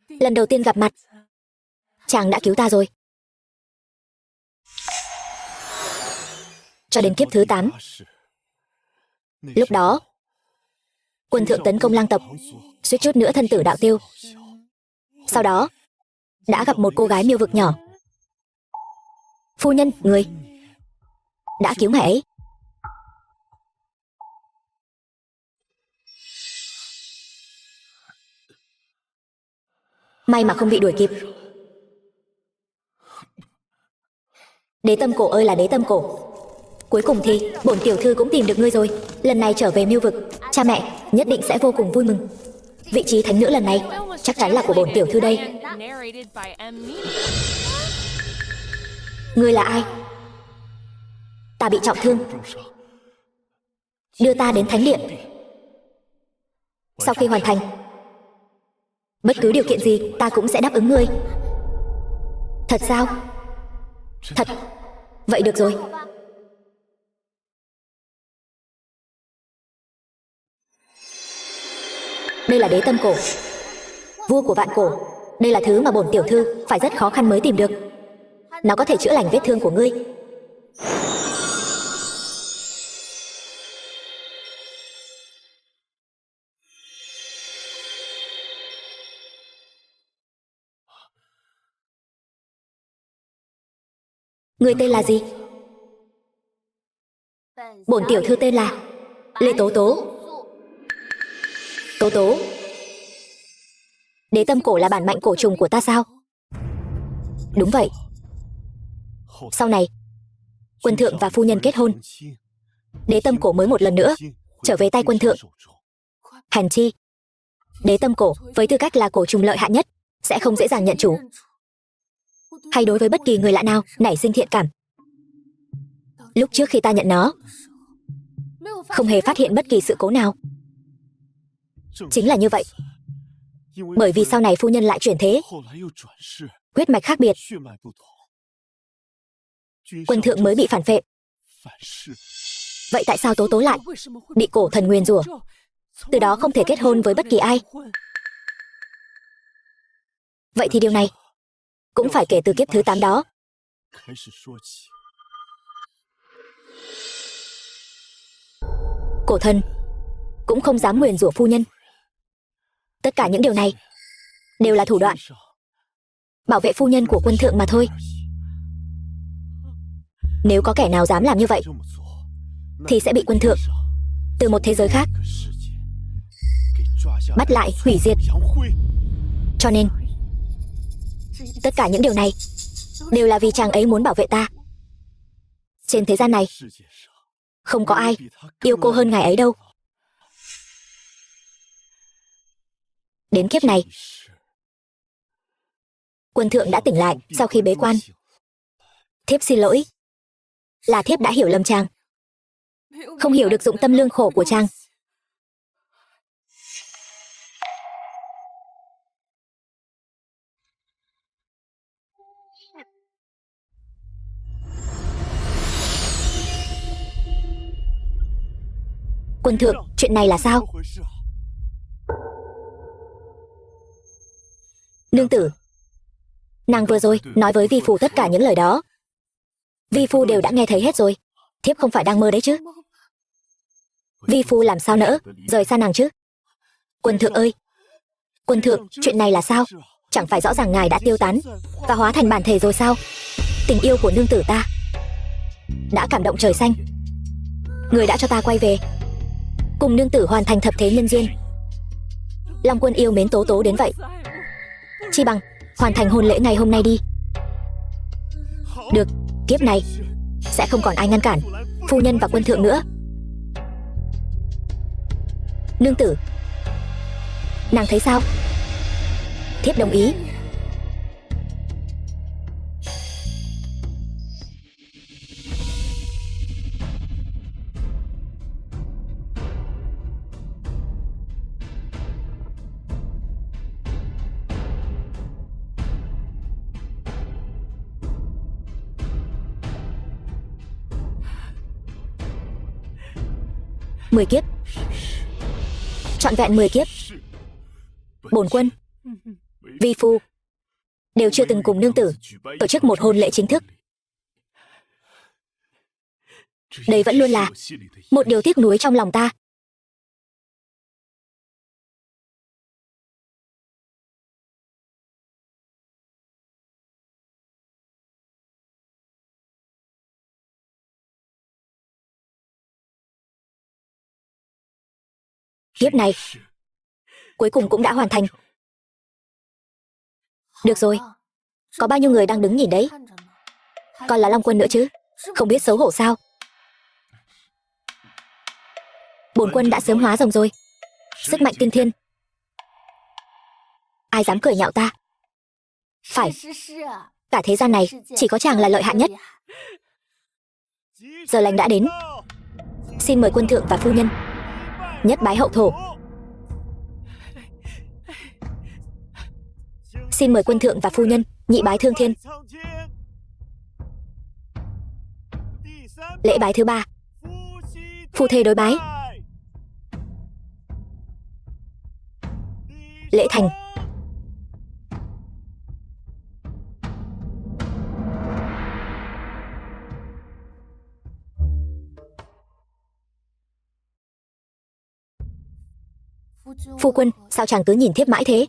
lần đầu tiên gặp mặt, chàng đã cứu ta rồi. Cho đến kiếp thứ 8. Lúc đó, quân thượng tấn công lang tộc, suýt chút nữa thân tử đạo tiêu. Sau đó, đã gặp một cô gái miêu vực nhỏ. Phu nhân, người đã cứu mẹ ấy. May mà không bị đuổi kịp. Đế tâm cổ ơi là đế tâm cổ. Cuối cùng thì bổn tiểu thư cũng tìm được ngươi rồi. Lần này trở về miêu vực, cha mẹ nhất định sẽ vô cùng vui mừng. Vị trí thánh nữ lần này chắc chắn là của bổn tiểu thư đây. Narrated by M. Media. Ngươi là ai? Ta bị trọng thương, đưa ta đến thánh điện. Sau khi hoàn thành, bất cứ điều kiện gì ta cũng sẽ đáp ứng ngươi. Thật sao? Thật. Vậy được rồi. Đây là đế tâm cổ, vua của vạn cổ. Đây là thứ mà bổn tiểu thư phải rất khó khăn mới tìm được. Nó có thể chữa lành vết thương của ngươi. Ngươi tên là gì? Bổn tiểu thư tên là Lê Tố Tố. Tố Tố, đế tâm cổ là bản mệnh cổ trùng của ta sao? Đúng vậy. Sau này, quân thượng và phu nhân kết hôn, đế tâm cổ mới một lần nữa trở về tay quân thượng. Hèn chi, đế tâm cổ với tư cách là cổ trùng lợi hại nhất sẽ không dễ dàng nhận chủ, hay đối với bất kỳ người lạ nào nảy sinh thiện cảm. Lúc trước khi ta nhận nó, không hề phát hiện bất kỳ sự cố nào. Chính là như vậy. Bởi vì sau này phu nhân lại chuyển thế, huyết mạch khác biệt, quân thượng mới bị phản phệ. Vậy tại sao Tố Tố lại bị cổ thần nguyền rủa, từ đó không thể kết hôn với bất kỳ ai? Vậy thì điều này cũng phải kể từ kiếp thứ 8 đó. Cổ thần cũng không dám nguyền rủa phu nhân. Tất cả những điều này đều là thủ đoạn bảo vệ phu nhân của quân thượng mà thôi. Nếu có kẻ nào dám làm như vậy thì sẽ bị quân thượng từ một thế giới khác bắt lại hủy diệt. Cho nên tất cả những điều này đều là vì chàng ấy muốn bảo vệ ta. Trên thế gian này không có ai yêu cô hơn ngài ấy đâu. Đến kiếp này, quân thượng đã tỉnh lại sau khi bế quan. Thiếp xin lỗi, là thiếp đã hiểu lầm chàng, không hiểu được dụng tâm lương khổ của chàng. Quân thượng, chuyện này là sao? Nương tử, nàng vừa rồi nói với vi phu tất cả những lời đó. Vi phu đều đã nghe thấy hết rồi. Thiếp không phải đang mơ đấy chứ? Vi phu làm sao nỡ rời xa nàng chứ? Quân thượng ơi! Quân thượng, chuyện này là sao? Chẳng phải rõ ràng ngài đã tiêu tán và hóa thành bản thể rồi sao? Tình yêu của nương tử ta đã cảm động trời xanh. Người đã cho ta quay về cùng nương tử hoàn thành thập thế nhân duyên. Long Quân yêu mến Tố Tố đến vậy, chi bằng hoàn thành hôn lễ ngày hôm nay đi. Được, kiếp này sẽ không còn ai ngăn cản phu nhân và quân thượng nữa. Nương tử, nàng thấy sao? Thiếp đồng ý. Mười kiếp, trọn vẹn 10 kiếp, bổn quân, vi phu đều chưa từng cùng nương tử tổ chức một hôn lễ chính thức. Đây vẫn luôn là một điều tiếc nuối trong lòng ta. Kiếp này cuối cùng cũng đã hoàn thành. Được rồi, có bao nhiêu người đang đứng nhìn đấy? Còn là Long Quân nữa chứ, không biết xấu hổ sao? Bổn quân đã sớm hóa rồng rồi, sức mạnh tiên thiên, ai dám cười nhạo ta? Phải, cả thế gian này chỉ có chàng là lợi hại nhất. Giờ lành đã đến, xin mời quân thượng và phu nhân nhất bái hậu thổ. Xin mời quân thượng và phu nhân nhị bái thương thiên. Lễ bái thứ 3, phu thê đối bái. Lễ thành. Phu quân, sao chàng cứ nhìn thiếp mãi thế?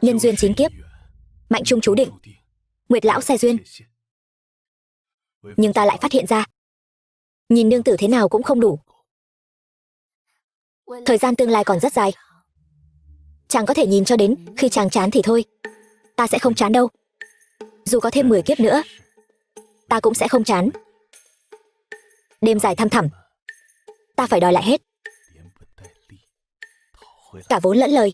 Nhân duyên 9 kiếp, mạnh trung chú định, nguyệt lão xe duyên. Nhưng ta lại phát hiện ra, nhìn nương tử thế nào cũng không đủ. Thời gian tương lai còn rất dài. Chàng có thể nhìn cho đến khi chàng chán thì thôi. Ta sẽ không chán đâu. Dù có thêm 10 kiếp nữa, ta cũng sẽ không chán. Đêm dài thăm thẳm, ta phải đòi lại hết, cả vốn lẫn lời.